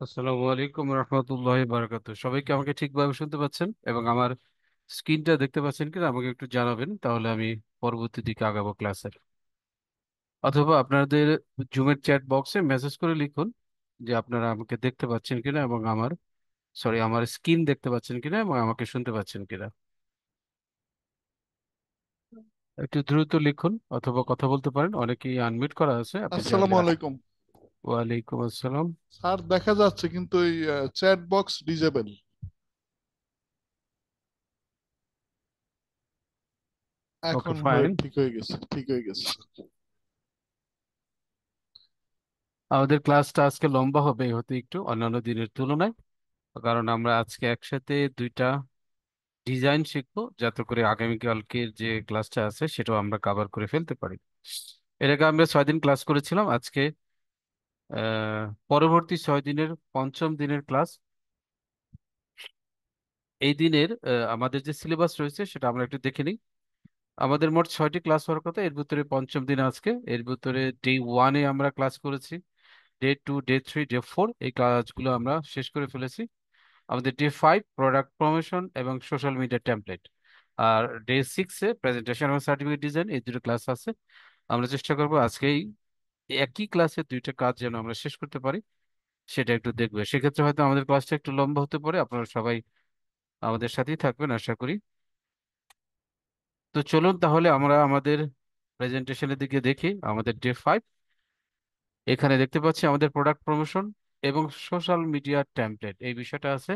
আসসালামু আলাইকুম রহমতুল্লাহ বারাকাতু। সবাইকে আমাকে ঠিকভাবে শুনতে পাচ্ছেন এবং আমার স্ক্রিনটা দেখতে পাচ্ছেন কিনা আমাকে একটু জানাবেন, তাহলে আমি পরবর্তী দিকে আগাবো ক্লাসের। অথবা আপনাদের জুমের চ্যাট বক্সে মেসেজ করে লিখুন যে আপনারা আমাকে দেখতে পাচ্ছেন কিনা এবং আমার স্ক্রিন দেখতে পাচ্ছেন কিনা এবং আমাকে শুনতে পাচ্ছেন কিনা। একটু দ্রুত লিখুন অথবা কথা বলতে পারেন, অনেকেই আনমিউট করা আছে, আপনি চাইলে আসসালামু আলাইকুম। ওয়ালাইকুম আসসালাম। স্যার, দেখা যাচ্ছে কিন্তু এই চ্যাট বক্স ডিজেবল। ওকে এখন হয়ে ফাইন। ঠিক হয়ে গেছে, ঠিক হয়ে গেছে। আমাদের ক্লাসটা আজকে লম্বা হবে হতে একটু অন্যান্য দিনের তুলনায়, কারণ আমরা আজকে একসাথে দুইটা ডিজাইন শিখবো, যাতে করে আগামীকালকের যে ক্লাসটা আছে সেটাও আমরা কভার করে ফেলতে পারি। এর আগে আমরা 6 দিন ক্লাস করেছিলাম। আজকে পরবর্তী 6 দিনের পঞ্চম দিনের ক্লাস। এই দিনের আমাদের যে সিলেবাস রয়েছে সেটা আমরা একটু দেখে নিই। আমাদের মোট 6টি ক্লাস হওয়ার কথা, এর ভিতরে পঞ্চম দিন আজকে। এর ভিতরে ডে 1-এ আমরা ক্লাস করেছি, ডে 2, ডে 3, ডে 4 এই কাজগুলো আমরা শেষ করে ফেলেছি। আমাদের ডে 5 প্রোডাক্ট প্রমোশন এবং সোশ্যাল মিডিয়া টেমপ্লেট, আর ডে 6-এ প্রেজেন্টেশন এবং সার্টিফিকেট ডিজাইন, এই দুটো ক্লাস আছে। আমরা চেষ্টা করবো আজকেই একই ক্লাসে দুইটা কাজ যেন আমরা শেষ করতে পারি, সেটা একটু দেখবে। সেক্ষেত্রে হয়তো আমাদের ক্লাসটা একটু লম্বা হতে পারে, আপনারা সবাই আমাদের সাথেই থাকবেন আশা করি। তো চলুন তাহলে আমরা আমাদের প্রেজেন্টেশনের দিকে দেখি। আমাদের ডে 5, এখানে দেখতে পাচ্ছি আমাদের প্রোডাক্ট প্রমোশন এবং সোশ্যাল মিডিয়া টেমপ্লেট এই বিষয়টা আছে,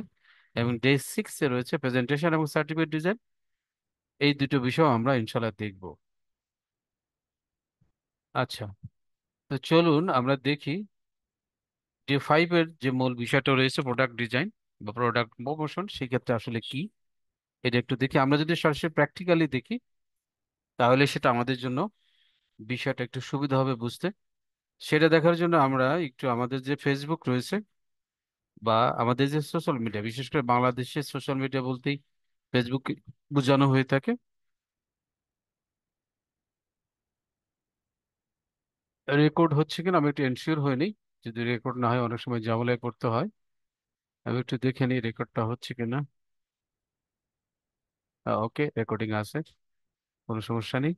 এবং ডে 6-এ রয়েছে প্রেজেন্টেশন এবং সার্টিফিকেট ডিজাইন। এই দুটো বিষয় আমরা ইনশাল্লাহ দেখব। আচ্ছা, তো চলুন আমরা দেখি ডে 5-এর যে মূল বিষয়টা রয়েছে প্রোডাক্ট ডিজাইন বা প্রোডাক্ট প্রমোশন, সেক্ষেত্রে আসলে কি এটা একটু দেখি। আমরা যদি সরাসরি প্র্যাকটিক্যালি দেখি তাহলে সেটা আমাদের জন্য বিষয়টা একটু সুবিধা হবে বুঝতে। সেটা দেখার জন্য আমরা একটু আমাদের যে ফেসবুক রয়েছে বা আমাদের যে সোশ্যাল মিডিয়া, বিশেষ করে বাংলাদেশের সোশ্যাল মিডিয়া বলতেই ফেসবুক বোঝানো হয়ে থাকে। রেকর্ড হচ্ছে কিনা আমি একটু এনশিওর হয়ে নিই। যদি রেকর্ড না হয় অনেক সময় ঝামেলায় পড়তে হয়। আমি একটু দেখে নিই রেকর্ডটা হচ্ছে কিনা। ওকে, রেকর্ডিং আছে, কোনো সমস্যা নেই।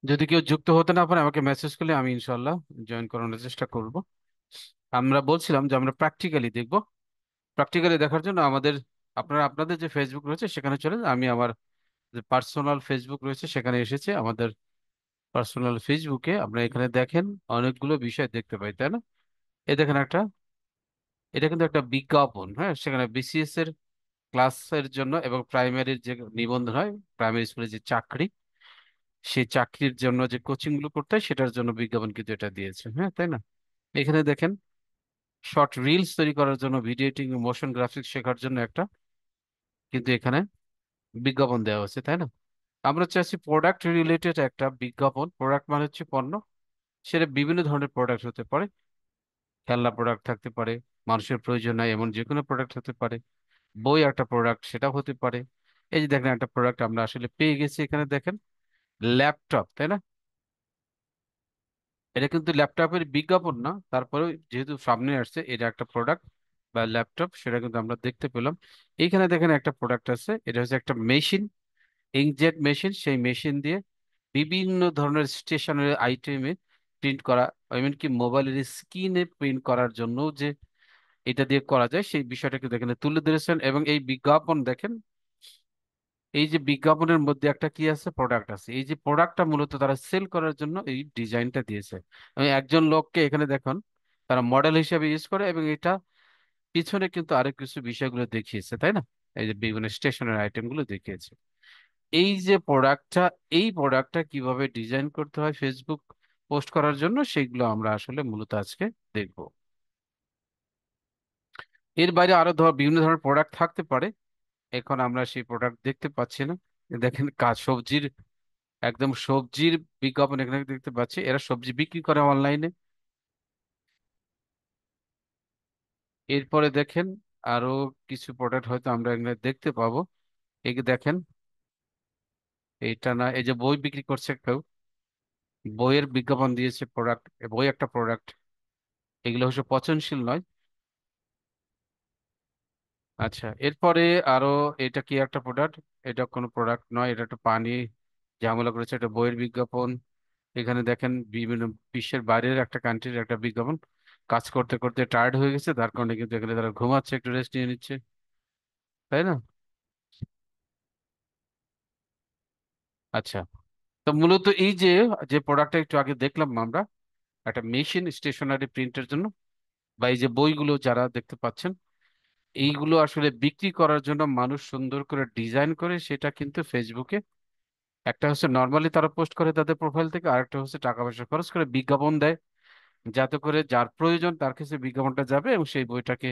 যদি কেউ যুক্ত হতে না পারে আমাকে মেসেজ করলে আমি ইনশাল্লাহ জয়েন করানোর চেষ্টা করব। আমরা বলছিলাম যে আমরা প্র্যাকটিক্যালি দেখব। প্র্যাকটিক্যালি দেখার জন্য আপনারা আপনাদের যে ফেসবুক রয়েছে সেখানে চলে যান। আমি আমার যে পার্সোনাল ফেসবুক রয়েছে সেখানে এসেছে। আমাদের পার্সোনাল ফেসবুকে আপনারা এখানে দেখেন অনেকগুলো বিষয় দেখতে পাই, তাই না? এই দেখেন এটা কিন্তু একটা বিজ্ঞাপন, হ্যাঁ। সেখানে বিসিএস এর ক্লাসের জন্য এবং প্রাইমারির যে নিবন্ধন হয়, প্রাইমারি স্কুলে যে চাকরি, সেই চাকরির জন্য যে কোচিং গুলো করতে হয় সেটার জন্য বিজ্ঞাপন কিন্তু এটা দিয়েছে, হ্যাঁ, তাই না? এখানে দেখেন শর্ট রিলস তৈরি করার জন্য, ভিডিও এডিটিং, মোশন গ্রাফিক্স শেখার জন্য একটা কিন্তু এখানে বিজ্ঞাপন দেওয়া হয়েছে, তাই না? আমরা চাইছি প্রোডাক্ট রিলেটেড একটা বিজ্ঞাপন। প্রোডাক্ট মানে হচ্ছে পণ্য। সেটা বিভিন্ন ধরনের প্রোডাক্ট হতে পারে, খেলনা প্রোডাক্ট থাকতে পারে, মানুষের প্রয়োজন হয় এমন যে কোনো প্রোডাক্ট হতে পারে, বই একটা প্রোডাক্ট সেটাও হতে পারে। এই যে দেখেন একটা প্রোডাক্ট আমরা আসলে পেয়ে গেছি, এখানে দেখেন ল্যাপটপ, তাই না? এটা কিন্তু ল্যাপটপের বিজ্ঞাপন না, তারপরেও যেহেতু সামনে আসছে এটা একটা প্রোডাক্ট বা ল্যাপটপ, সেটা কিন্তু আমরা দেখতে পেলাম। এইখানে দেখেন একটা প্রোডাক্ট আছে, এটা হচ্ছে একটা মেশিন, ইঙ্কজেট মেশিন। সেই মেশিন দিয়ে বিভিন্ন ধরনের স্টেশনারি আইটেমে প্রিন্ট করা, এমনকি মোবাইলের স্ক্রিনে প্রিন্ট করার জন্য যে এটা দিয়ে করা যায় সেই বিষয়টা কিন্তু এখানে তুলে ধরেছেন। এবং এই বিজ্ঞাপন দেখেন, এই যে বিজ্ঞাপনের মধ্যে একটা কি আছে, প্রোডাক্ট আছে। এই যে প্রোডাক্টটা মূলত তারা সেল করার জন্য এই ডিজাইনটা দিয়েছে। আমি একজন লোককে এখানে দেখুন, তারা মডেল হিসেবে ইউজ করে, এবং এটা পিছনে কিন্তু আরেক কিছু বিষয়গুলো দেখিয়েছে, তাই না? এই যে বিভিন্ন স্টেশনারি আইটেম গুলো দেখিয়েছে। এই যে প্রোডাক্টটা, এই প্রোডাক্টটা কিভাবে ডিজাইন করতে হয় ফেসবুক পোস্ট করার জন্য, সেগুলো আমরা আসলে মূলত আজকে দেখব। এর বাইরে আরো বিভিন্ন ধরনের প্রোডাক্ট থাকতে পারে, এখন আমরা সেই প্রোডাক্ট দেখতে পাচ্ছি না। দেখেন কাজ সবজির, একদম সবজির বিজ্ঞাপন এখানে দেখতে পাচ্ছি। এরা সবজি বিক্রি করে অনলাইনে। এরপরে দেখেন আরো কিছু প্রোডাক্ট হয়তো আমরা এখানে দেখতে পাবো। এই যে দেখেন, এইটা না, এই যে বই বিক্রি করছে কেউ, বইয়ের বিজ্ঞাপন দিয়েছে, প্রোডাক্ট, বই একটা প্রোডাক্ট, এগুলো হচ্ছে পচনশীল নয়। আচ্ছা, এরপরে আরো, এটা কি একটা প্রোডাক্ট? এটা কোনো প্রোডাক্ট নয়, এটা একটা পানি ঝামেলা করেছে, এটা বইয়ের বিজ্ঞাপন। এখানে দেখেন বিভিন্ন বিশ্বের বাইরের একটা কান্ট্রির একটা বিজ্ঞাপন। কাজ করতে করতে টায়ার্ড হয়ে গেছে, তার কারণে কিন্তু এখানে তারা ঘুমাচ্ছে, একটু রেস্ট নিয়ে নিচ্ছে, তাই না? আচ্ছা, তো মূলত এই যে যে প্রোডাক্টটা একটু আগে দেখলাম আমরা, একটা মেশিন স্টেশনারি প্রিন্টের জন্য, বা এই যে বইগুলো যারা দেখতে পাচ্ছেন, এইগুলো আসলে বিক্রি করার জন্য মানুষ সুন্দর করে ডিজাইন করে সেটা কিন্তু ফেসবুকে, একটা হচ্ছে নর্মালি তারা পোস্ট করে তাদের প্রোফাইল থেকে, আরেকটা হচ্ছে টাকা পয়সা খরচ করে বিজ্ঞাপন দেয়, যাতে করে যার প্রয়োজন তার কাছে বিজ্ঞাপনটা যাবে এবং সেই বইটাকে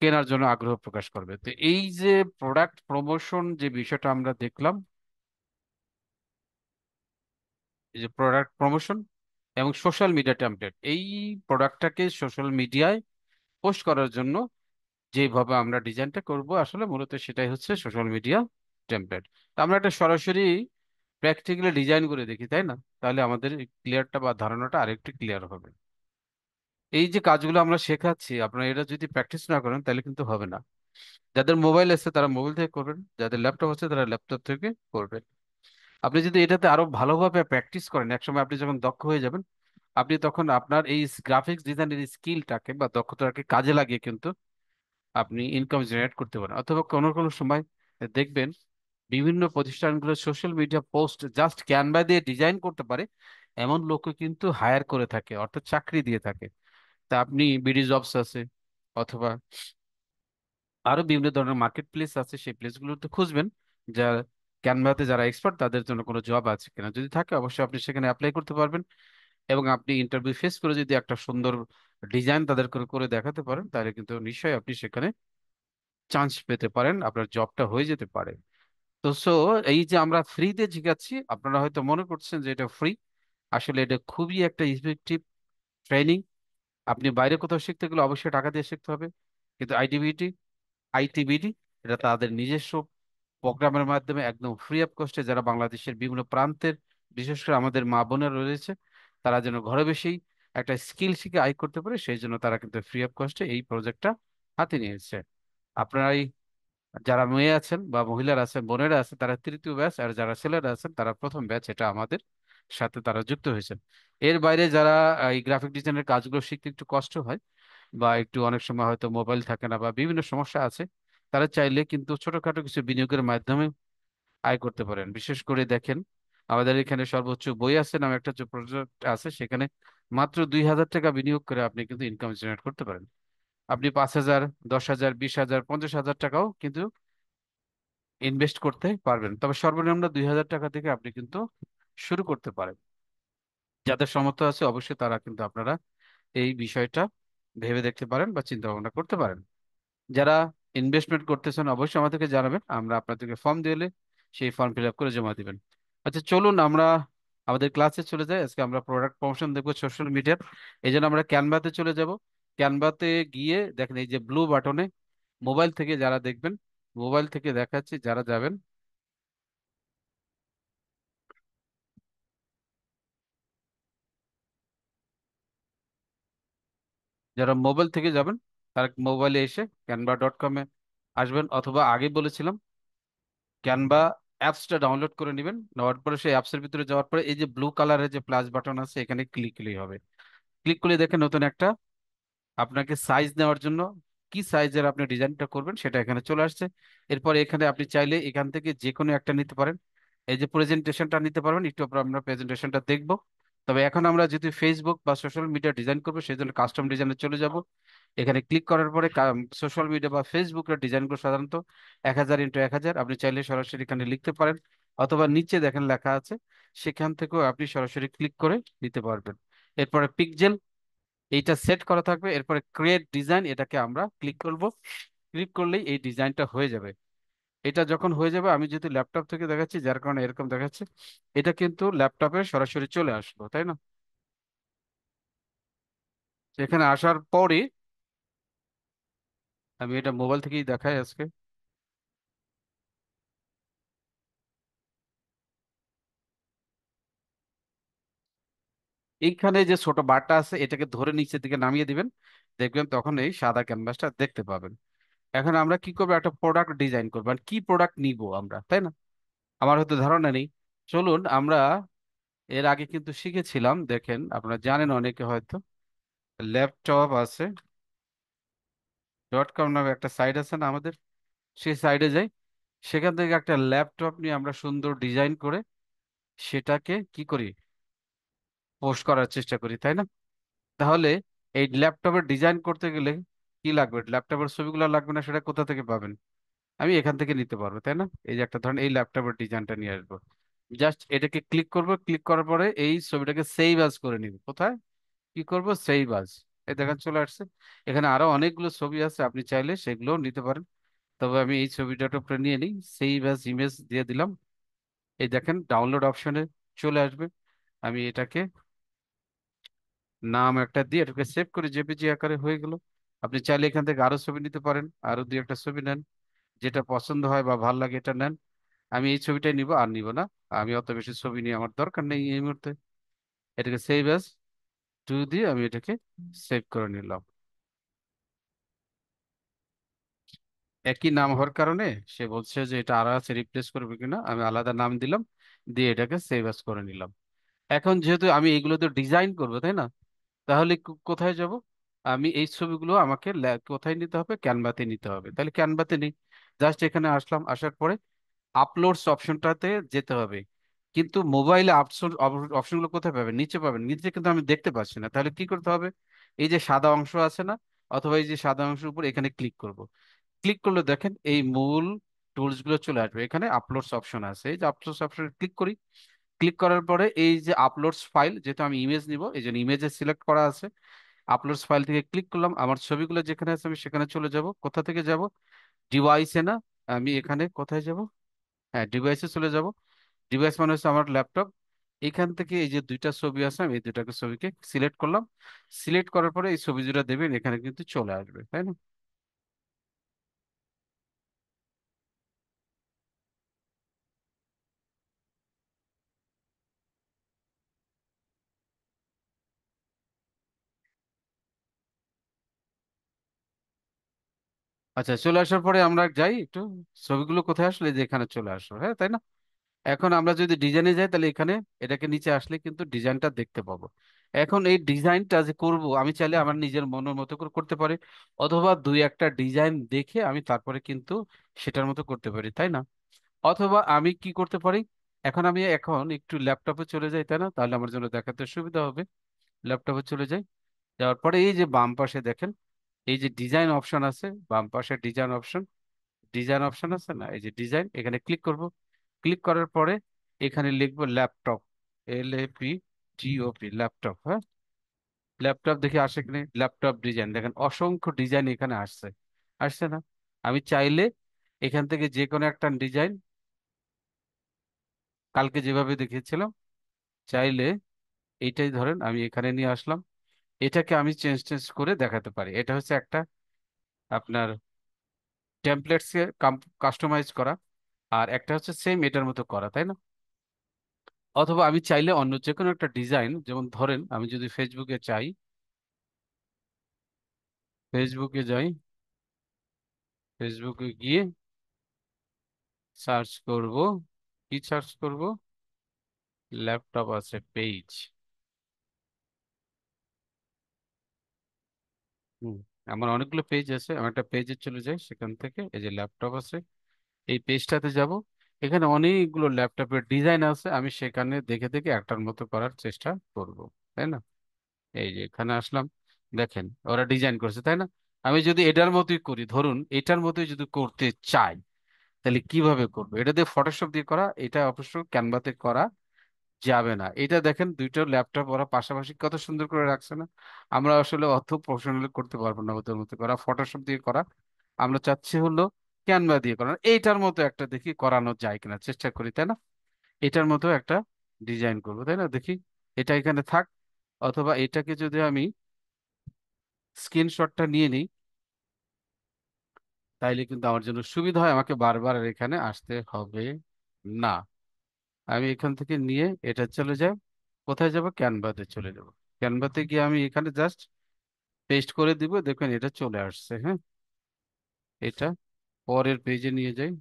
কেনার জন্য আগ্রহ প্রকাশ করবে। তো এই যে প্রোডাক্ট প্রমোশন যে বিষয়টা আমরা দেখলাম, এই যে প্রোডাক্ট প্রমোশন এবং সোশ্যাল মিডিয়া টেমপ্লেট, এই প্রোডাক্টটাকে সোশ্যাল মিডিয়ায় পোস্ট করার জন্য যেভাবে আমরা ডিজাইনটা করব, আসলে মূলত সেটাই হচ্ছে সোশ্যাল মিডিয়া টেমপ্লেট। আমরা একটা সরাসরি প্র্যাকটিক্যালি ডিজাইন করে দেখি, তাই না? তাহলে আমাদের ক্লিয়ারটা বা ধারণাটা আরেকটু ক্লিয়ার হবে। এই যে কাজগুলো আমরা শেখাচ্ছি, আপনারা এটা যদি প্র্যাকটিস না করেন তাহলে কিন্তু হবে না। যাদের মোবাইল আছে তারা মোবাইল থেকে করবেন, যাদের ল্যাপটপ আছে তারা ল্যাপটপ থেকে করবেন। আপনি যদি এটাতে আরো ভালোভাবে প্র্যাকটিস করেন, একসময় আপনি যখন দক্ষ হয়ে যাবেন, আপনি তখন আপনার এই গ্রাফিক্স ডিজাইনের স্কিলটাকে বা দক্ষতাকে কাজে লাগিয়ে কিন্তু আপনি ইনকাম জেনারেট করতে পারেন। অথবা কোনো কোনো সময় দেখবেন বিভিন্ন প্রতিষ্ঠানগুলো social media post just Canva দিয়ে ডিজাইন করতে পারে এমন লোককে কিন্তু হায়ার করে থাকে, অর্থাৎ চাকরি দিয়ে থাকে। তা আপনি বিডি জবস আছে, অথবা আরো বিভিন্ন ধরনের মার্কেট প্লেস আছে, সেই প্লেসগুলোতে খুঁজবেন যা ক্যানভাতে যারা এক্সপার্ট তাদের জন্য কোনো জব আছে কিনা। যদি থাকে অবশ্যই আপনি সেখানে অ্যাপ্লাই করতে পারবেন, এবং আপনি ইন্টারভিউ ফেস করে যদি একটা সুন্দর ডিজাইন তাদের করে করে দেখাতে পারেন, তাহলে কিন্তু নিশ্চয়ই আপনি সেখানে চান্স পেতে পারেন, আপনার জবটা হয়ে যেতে পারে। তো এই যে আমরা ফ্রিতে শিখাচ্ছি, আপনারা হয়তো মনে করছেন যে এটা ফ্রি, আসলে এটা খুবই একটা ইফেক্টিভ ট্রেনিং। আপনি বাইরে কোথাও শিখতে গেলে অবশ্যই টাকা দিয়ে শিখতে হবে, কিন্তু আইটিবিডি এটা তাদের নিজস্ব প্রোগ্রামের মাধ্যমে একদম ফ্রি অফ কস্টে, যারা বাংলাদেশের বিভিন্ন প্রান্তের, বিশেষ করে আমাদের মা বোনেরা রয়েছে, তারা যেন ঘরে বসেই একটা স্কিল শিখে আয় করতে পারে, সেই জন্য তারা কিন্তু ফ্রি অফ কস্টে এই প্রজেক্টটা হাতে নিয়েছে। আপনারা যারা মেয়ে আছেন বা মহিলারা আছেন, বোনেরা আছেন, তারা তৃতীয় ব্যাচ, আর যারা ছেলেরা আছেন তারা প্রথম ব্যাচ, এটা আমাদের সাথে তারা যুক্ত হয়েছেন। এর বাইরে যারা এই গ্রাফিক ডিজাইনের কাজগুলো শিখতে একটু কষ্ট হয়, বা একটু অনেক সময় হয়তো মোবাইল থাকে না বা বিভিন্ন সমস্যা আছে, তারা চাইলে কিন্তু ছোটখাটো কিছু বিনিয়োগের মাধ্যমে আয় করতে পারেন। বিশেষ করে দেখেন, আমাদের এখানে সর্বোচ্চ বই আছে নামে একটা যে প্রজেক্ট আছে, সেখানে মাত্র 2,000 টাকা বিনিয়োগ করে আপনি কিন্তু ইনকাম জেনারেট করতে পারেন। আপনি 5,000, 10,000, 20,000, 50,000 টাকাও কিন্তু ইনভেস্ট করতে পারবেন, তবে সর্বনিম্ন 2,000 টাকা থেকে আপনি কিন্তু শুরু করতে পারেন। যাদের সামর্থ্য আছে অবশ্যই তারা কিন্তু আপনারা এই বিষয়টা ভেবে দেখতে পারেন বা চিন্তা ভাবনা করতে পারেন। যারা ইনভেস্টমেন্ট করতেছেন অবশ্যই আমাদেরকে জানাবেন, আমরা আপনাদেরকে ফর্ম দিলে সেই ফর্ম ফিল আপ করে জমা দিবেন। আচ্ছা, চলুন আমরা আমাদের ক্লাসে চলে যাই। আজকে আমরা প্রোডাক্ট প্রমোশন দেখবো সোশ্যাল মিডিয়ার, এই জন্য আমরা ক্যানভাতে চলে যাব। ক্যানভাতে গিয়ে দেখেন এই যে ব্লু বাটনে, মোবাইল থেকে যারা দেখবেন, মোবাইল থেকে দেখাচ্ছি যারা যাবেন, যারা মোবাইল থেকে যাবেন তারা মোবাইলে এসে canva.com-এ আসবেন, অথবা আগে বলেছিলাম ক্যানভা অ্যাপসটা ডাউনলোড করে নেবেন। নেওয়ার পরে সেই অ্যাপসের ভিতরে যাওয়ার পরে এই যে ব্লু কালারের যে প্লাস বাটন আছে, এখানে ক্লিক করলেই হবে। ক্লিক করলে দেখেন নতুন একটা আপনাকে সাইজ নেওয়ার জন্য কি সাইজের আপনি ডিজাইনটা করবেন সেটা এখানে চলে আসছে। এরপর এখানে আপনি চাইলে এখান থেকে যে কোনো একটা নিতে পারেন। এই যে প্রেজেন্টেশনটা নিতে পারবেন, একটু পর আমরা প্রেজেন্টেশনটা দেখব। তবে এখন আমরা যদি ফেসবুক বা সোশ্যাল মিডিয়া ডিজাইন করবো, সেই জন্য কাস্টম ডিজাইনে চলে যাব। এখানে ক্লিক করার পরে সোশ্যাল মিডিয়া বা ফেসবুকের ডিজাইনগুলো সাধারণত 1,000x1,000, আপনি চাইলে সরাসরি এখানে লিখতে পারেন, অথবা নিচে দেখেন লেখা আছে, সেখান থেকেও আপনি সরাসরি ক্লিক করে নিতে পারবেন। এরপরে পিকজেল, এইটা সেট করা থাকবে। এরপরে ক্রিয়েট ডিজাইন, এটাকে আমরা ক্লিক করব। ক্লিক করলেই এই ডিজাইনটা হয়ে যাবে। এটা যখন হয়ে যাবে, আমি যেহেতু ল্যাপটপ থেকে দেখাচ্ছি যার কারণে এরকম দেখাচ্ছে, এটা কিন্তু ল্যাপটপে সরাসরি চলে আসলো, তাই না? এখানে আসার পরে আমি এটা মোবাইল থেকেই দেখাই আজকে। এইখানে যে ছোট বারটা আছে এটাকে ধরে নিচের দিকে নামিয়ে দিবেন, দেখবেন তখন এই সাদা ক্যানভাসটা দেখতে পাবেন। এখন আমরা কি করবো, একটা প্রোডাক্ট ডিজাইন করবো, আর কি প্রোডাক্ট নিব আমরা, তাই না? আমার হয়তো ধারণা নেই। চলুন আমরা এর আগে কিন্তু শিখেছিলাম, দেখেন আপনারা জানেন অনেকে হয়তো, ল্যাপটপ আছে .com নামে একটা সাইট আছে না আমাদের, সেই সাইডে যাই, সেখান থেকে একটা ল্যাপটপ নিয়ে আমরা সুন্দর ডিজাইন করে সেটাকে কি করি, পোস্ট করার চেষ্টা করি, তাই না? তাহলে এই ল্যাপটপের ডিজাইন করতে গেলে কি লাগবে, ল্যাপটপের ছবিগুলো লাগবে না, সেটা কোথা থেকে পাবেন? আমি এখান থেকে নিতে পারবো, তাই না? এই যে একটা ধরেন এই ল্যাপটপের ডিজাইনটা নিয়ে আসবো, জাস্ট এটাকে ক্লিক করব, ক্লিক করার পরে এই ছবিটাকে সেভ আজ করে নিব, কোথায়, কি করব, সেভ আজ। এই দেখেন চলে আসছে। এখানে আরো অনেকগুলো ছবি আছে, আপনি চাইলে সেগুলোও নিতে পারেন, তবে আমি এই ছবিটার উপরে নিয়ে নিই, সেভ আজ ইমেজ দিয়ে দিলাম। এই দেখেন ডাউনলোড অপশনে চলে আসবে। আমি এটাকে নাম একটা দিয়ে এটাকে সেভ করে জেপিজি আকারে হয়ে গেল। আপনি চাইলে এখান থেকে আরো ছবি নিতে পারেন, আরো দুই একটা ছবি নেন, যেটা পছন্দ হয় বা ভালো লাগে এটা নেন। আমি এই ছবিটাই নিব, আর নিব না। আমি অত বেশি ছবি নিয়ে আমার দরকার নেই এই মুহূর্তে। এটাকে সেভ অ্যাজ টু দিয়ে আমি এটাকে সেভ করে নিলাম। একই নাম হওয়ার কারণে সে বলছে যে এটা আর আছে রিপ্লেস করবে কিনা, আমি আলাদা নাম দিলাম, দিয়ে এটাকে সেভ অ্যাজ করে নিলাম। এখন যেহেতু আমি এইগুলো তো ডিজাইন করবো, তাই না? তাহলে কোথায় যাব? আমি এই ছবিগুলো আমাকে কোথায় নিতে হবে, ক্যানভাতে নিতে হবে। তাহলে ক্যানভাতে নেই, জাস্ট এখানে আসলাম, আসার পরে আপলোডস অপশনটাতে যেতে হবে। কিন্তু মোবাইলে অপশন, অপশনগুলো কোথায় পাবেন, নিচে পাবেন, নিচে কিন্তু আমি দেখতে পাচ্ছি না। তাহলে কি করতে হবে, এই যে সাদা অংশ আছে না, অথবা এই যে সাদা অংশের উপর এখানে ক্লিক করব। ক্লিক করলে দেখেন এই মূল টুলস গুলো চলে আসবে, এখানে আপলোডস অপশন আছে, এই যে আপলোডস অপশনে ক্লিক করি। ক্লিক করার পরে এই যে আপলোডস ফাইল, যেহেতু আমি ইমেজ নিব এই জন্য ইমেজে সিলেক্ট করা আছে, আপলোডস ফাইল থেকে ক্লিক করলাম, আমার ছবিগুলো যেখানে আছে আমি সেখানে চলে যাব। কোথা থেকে যাব, ডিভাইসে না, আমি এখানে কোথায় যাব, হ্যাঁ ডিভাইসে চলে যাব। ডিভাইস মানে হচ্ছে আমার ল্যাপটপ। এখান থেকে এই যে দুইটা ছবি আছে, আমি এই দুইটাকে ছবিকে সিলেক্ট করলাম। সিলেক্ট করার পরে এই ছবি যেটা দেবেন এখানে কিন্তু চলে আসবে, তাই না? আচ্ছা, চলে আসার পরে আমরা যাই একটু, ছবিগুলো কোথায় আসলে, যে এখানে চলে আসলো, হ্যাঁ তাই না? এখন আমরা যদি ডিজাইনে যাই তাহলে এখানে এটাকে নিচে আসলে কিন্তু ডিজাইনটা দেখতে পাবো। এখন এই ডিজাইনটা যে করব আমি চাইলে আমার নিজের মনের মতো করে করতে পারি, অথবা দুই একটা ডিজাইন দেখে আমি তারপরে কিন্তু সেটার মতো করতে পারি, তাই না? অথবা আমি কি করতে পারি, এখন একটু ল্যাপটপে চলে যাই, তাই না? তাহলে আমার জন্য দেখাতে সুবিধা হবে। ল্যাপটপে চলে যাই, যাওয়ার পরে এই যে বাম পাশে দেখেন এই যে ডিজাইন অপশন আছে, বাম পাশে ডিজাইন অপশন, ডিজাইন অপশন আছে না, এই যে ডিজাইন, এখানে ক্লিক করব। ক্লিক করার পরে এখানে লিখবো ল্যাপটপ, LAPTOP, ল্যাপটপ, হ্যাঁ। ল্যাপটপ দেখে আসে কিনা, ল্যাপটপ ডিজাইন, দেখেন অসংখ্য ডিজাইন এখানে আসছে, আসছে না? আমি চাইলে এখান থেকে যে কোনো একটা ডিজাইন, কালকে যেভাবে দেখিয়েছিলাম, চাইলে এইটাই ধরেন আমি এখানে নিয়ে আসলাম, এটাকে আমি চেঞ্জ চেঞ্জ করে দেখাতে পারি। এটা হচ্ছে একটা আপনার টেমপ্লেটসকে কাস্টমাইজ করা, আর একটা হচ্ছে সেম এটার মতো করা, তাই না? অথবা আমি চাইলে অন্য যে কোনো একটা ডিজাইন, যেমন ধরেন আমি যদি ফেসবুকে চাই, ফেসবুকে যাই, ফেসবুকে গিয়ে সার্চ করব, কি সার্চ করব, ল্যাপটপ আছে পেজ, হুম, আমার অনেকগুলো পেজ আছে, আমি একটা পেজে চলে যাই, সেখান থেকে এই যে ল্যাপটপ আছে এই পেজটাতে যাব। এখানে অনেকগুলো ল্যাপটপের ডিজাইন আছে, আমি সেখানে দেখে দেখে একটার মতো করার চেষ্টা করব, তাই না? এই যে এখানে আসলাম, দেখেন ওরা ডিজাইন করছে, তাই না? আমি যদি এটার মতোই করি, ধরুন এটার মতোই যদি করতে চাই, তাহলে কিভাবে করবো? এটা দিয়ে ফটোশপ দিয়ে করা, এটা অবশ্য ক্যানভাতে করা যাবে না। এটা দেখেন দুইটা ল্যাপটপ ওরা পাশাপাশি কত সুন্দর করে রাখছে না? আমরা আসলে অত প্রফেশনাল করতে পারবো না ওদের মতো করা, ফটোশপ দিয়ে করা। আমরা চাচ্ছি হলো ক্যানভা দিয়ে করানো, এইটার মতো একটা দেখি করানো যায় কিনা, চেষ্টা করি, তাই না? এটার মতো একটা ডিজাইন করবো, তাই না? দেখি এটা এখানে থাক, অথবা এটাকে যদি আমি স্ক্রিনশটটা নিয়ে নিই, তাইলে কিন্তু আমার জন্য সুবিধা হয়, আমাকে বারবার আর এখানে আসতে হবে না। আমি এখান থেকে নিয়ে এটা চলে যাই কোথায় যাব, ক্যানভাতে চলে যাব। ক্যানভাতে গিয়ে আমি এখানে জাস্ট পেস্ট করে দিব, দেখবেন এটা চলে আসছে। হ্যাঁ, এটা পরের পেজে নিয়ে যাই।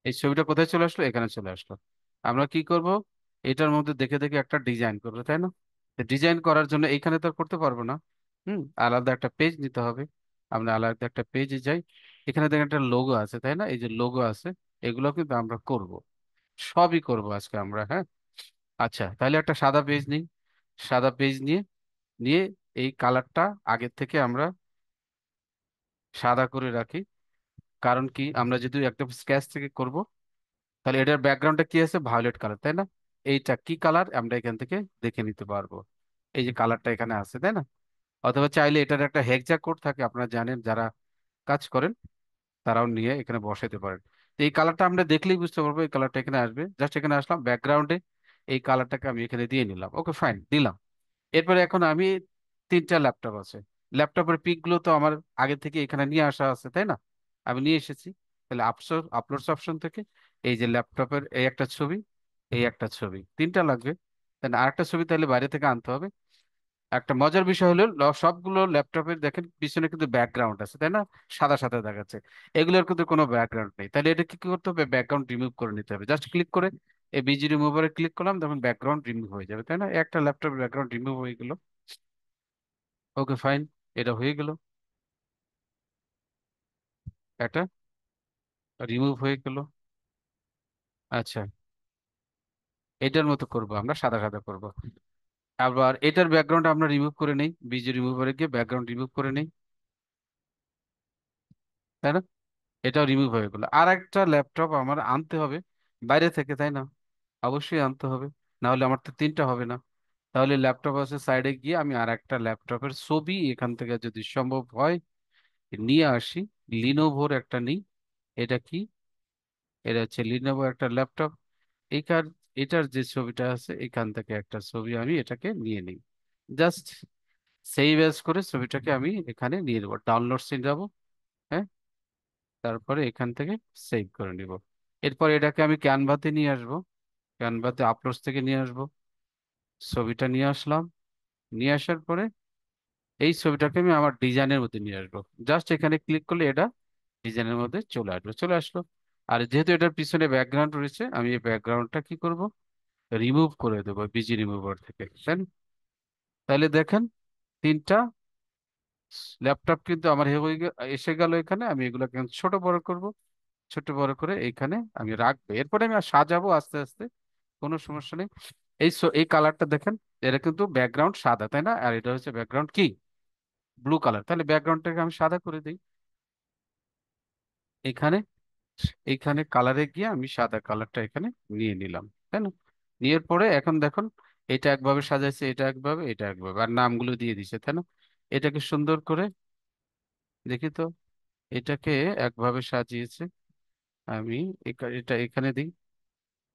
এই ছবিটা কোথায় চলে আসলো, এখানে চলে আসলো। আমরা কি করব, এটার মধ্যে দেখে দেখে একটা ডিজাইন করবো, তাই না? ডিজাইন করার জন্য এইখানে তো আর করতে পারবো না। আলাদা একটা পেজ নিতে হবে। আমরা আলাদা একটা পেজে যাই। এখানে দেখেন একটা লোগো আছে, তাই না? এই যে লোগো আছে, এগুলো কিন্তু আমরা করব, সবই করব আজকে আমরা। হ্যাঁ, আচ্ছা, তাহলে একটা সাদা পেজ নিই। সাদা পেজ নিয়ে নিয়ে এই কালারটা আগের থেকে আমরা সাদা করে রাখি। কারণ কি, আমরা যদি একদম স্কেচ থেকে করব, তাহলে এটার ব্যাকগ্রাউন্ডটা কি আছে, ভায়োলেট কালার, তাই না? এইটা কি কালার আমরা এখান থেকে দেখে নিতে পারবো। এই যে কালারটা এখানে আছে, তাই না? অথবা চাইলে এটার একটা হেক্সা কোড থাকে, আপনারা জানেন যারা কাজ করেন, তারাও নিয়ে এখানে বসাতে পারেন। তো এই কালারটা আমরা দেখলেই বুঝতে পারবো এই কালারটা এখানে আসবে। জাস্ট এখানে আসলাম, ব্যাকগ্রাউন্ডে এই কালারটাকে আমি এখানে দিয়ে নিলাম। ওকে, ফাইন, দিলাম। এরপরে এখন আমি, তিনটা ল্যাপটপ আছে, ল্যাপটপের পিক গুলো তো আমার আগে থেকে এখানে নিয়ে আসা আছে, তাই না? আমি নিয়ে এসেছি। তাহলে আপলোডস অপশন থেকে এই যে ল্যাপটপের এই একটা ছবি, এই একটা ছবি, তিনটা লাগবে। তাহলে আরেকটা ছবি তাহলে বাইরে থেকে আনতে হবে। একটা মজার বিষয় হলো, সবগুলো ল্যাপটপের দেখেন পিছনে কিন্তু ব্যাকগ্রাউন্ড আছে, তাই না? সাদা সাদা দেখাচ্ছে। এগুলোর কিন্তু কোনো ব্যাকগ্রাউন্ড নেই। তাহলে এটা কি করতে হবে, ব্যাকগ্রাউন্ড রিমুভ করে নিতে হবে। জাস্ট ক্লিক করে এই বিজি রিমুভারে ক্লিক করলাম, তখন ব্যাকগ্রাউন্ড রিমুভ হয়ে যাবে, তাই না? একটা ল্যাপটপের ব্যাকগ্রাউন্ড রিমুভ হয়ে গেল। ওকে, ফাইন, এটা হয়ে গেল। এটা রিমুভ হয়ে গেল। আচ্ছা, এটার মতো করব, আমরা সাদা সাদা করব। আবার এটার ব্যাকগ্রাউন্ড আমরা রিমুভ করে নেই, বিজি রিমুভারে গিয়ে ব্যাকগ্রাউন্ড রিমুভ করে নেই, তাই না? এটাও রিমুভ হয়ে গেল। আর একটা ল্যাপটপ আমার আনতে হবে বাইরে থেকে, তাই না? অবশ্যই আনতে হবে, না হলে আমার তো তিনটা হবে না। তাহলে ল্যাপটপ আছে, সাইডে গিয়ে আমি আর একটা ল্যাপটপের ছবি এখান থেকে যদি সম্ভব হয় নিয়ে আসি। লিনোভোর একটা নিই। এটা কি, এটা হচ্ছে লিনোভো একটা ল্যাপটপ। এইখান, এটার যে ছবিটা আছে এখান থেকে একটা ছবি আমি এটাকে নিয়ে নিই। জাস্ট সেভ এজ করে ছবিটাকে আমি এখানে নিয়ে নেবো, ডাউনলোডসে যাবো। হ্যাঁ, তারপরে এখান থেকে সেভ করে নিব। এরপর এটাকে আমি ক্যানভাতে নিয়ে আসবো। ক্যানভাতে আপলোডস থেকে নিয়ে আসবো, ছবিটা নিয়ে আসলাম। নিয়ে আসার পরে এই ছবিটাকে আমি আমার ডিজাইনের মধ্যে নিয়ে আসবো। জাস্ট এখানে ক্লিক করলে এটা ডিজাইনের মধ্যে চলে আসবে, চলে আসলো। আর যেহেতু এটার পিছনে ব্যাকগ্রাউন্ড রয়েছে, আমি এই ব্যাকগ্রাউন্ডটা কি করব, রিমুভ করে দেবো বিজি রিমুভার থেকে, তাই না? তাহলে দেখেন, তিনটা ল্যাপটপ কিন্তু আমার এসে গেল এখানে। আমি এগুলোকে এখন ছোট বড় করব, ছোট বড় করে এইখানে আমি রাখবো। এরপরে আমি আর সাজাবো আস্তে আস্তে, কোনো সমস্যা নেই। এই কালারটা দেখেন, এটা কিন্তু ব্যাকগ্রাউন্ড সাদা, তাই না? আর এটা হচ্ছে ব্যাকগ্রাউন্ড কি, ব্লু কালার। তাহলে ব্যাকগ্রাউন্ডটাকে আমি সাদা করে দিই। এখানে, এইখানে কালারে গিয়ে আমি সাদা কালারটা এখানে নিয়ে নিলাম, তাই না? নিয়ে পরে এখন দেখুন, এটা একভাবে সাজাইছে, এটা একভাবে, এটা একভাবে, আর নামগুলো দিয়ে দিছে, তাই না? এটাকে সুন্দর করে দেখি তো, এটাকে একভাবে সাজিয়েছে। আমি এটা এখানে দিই।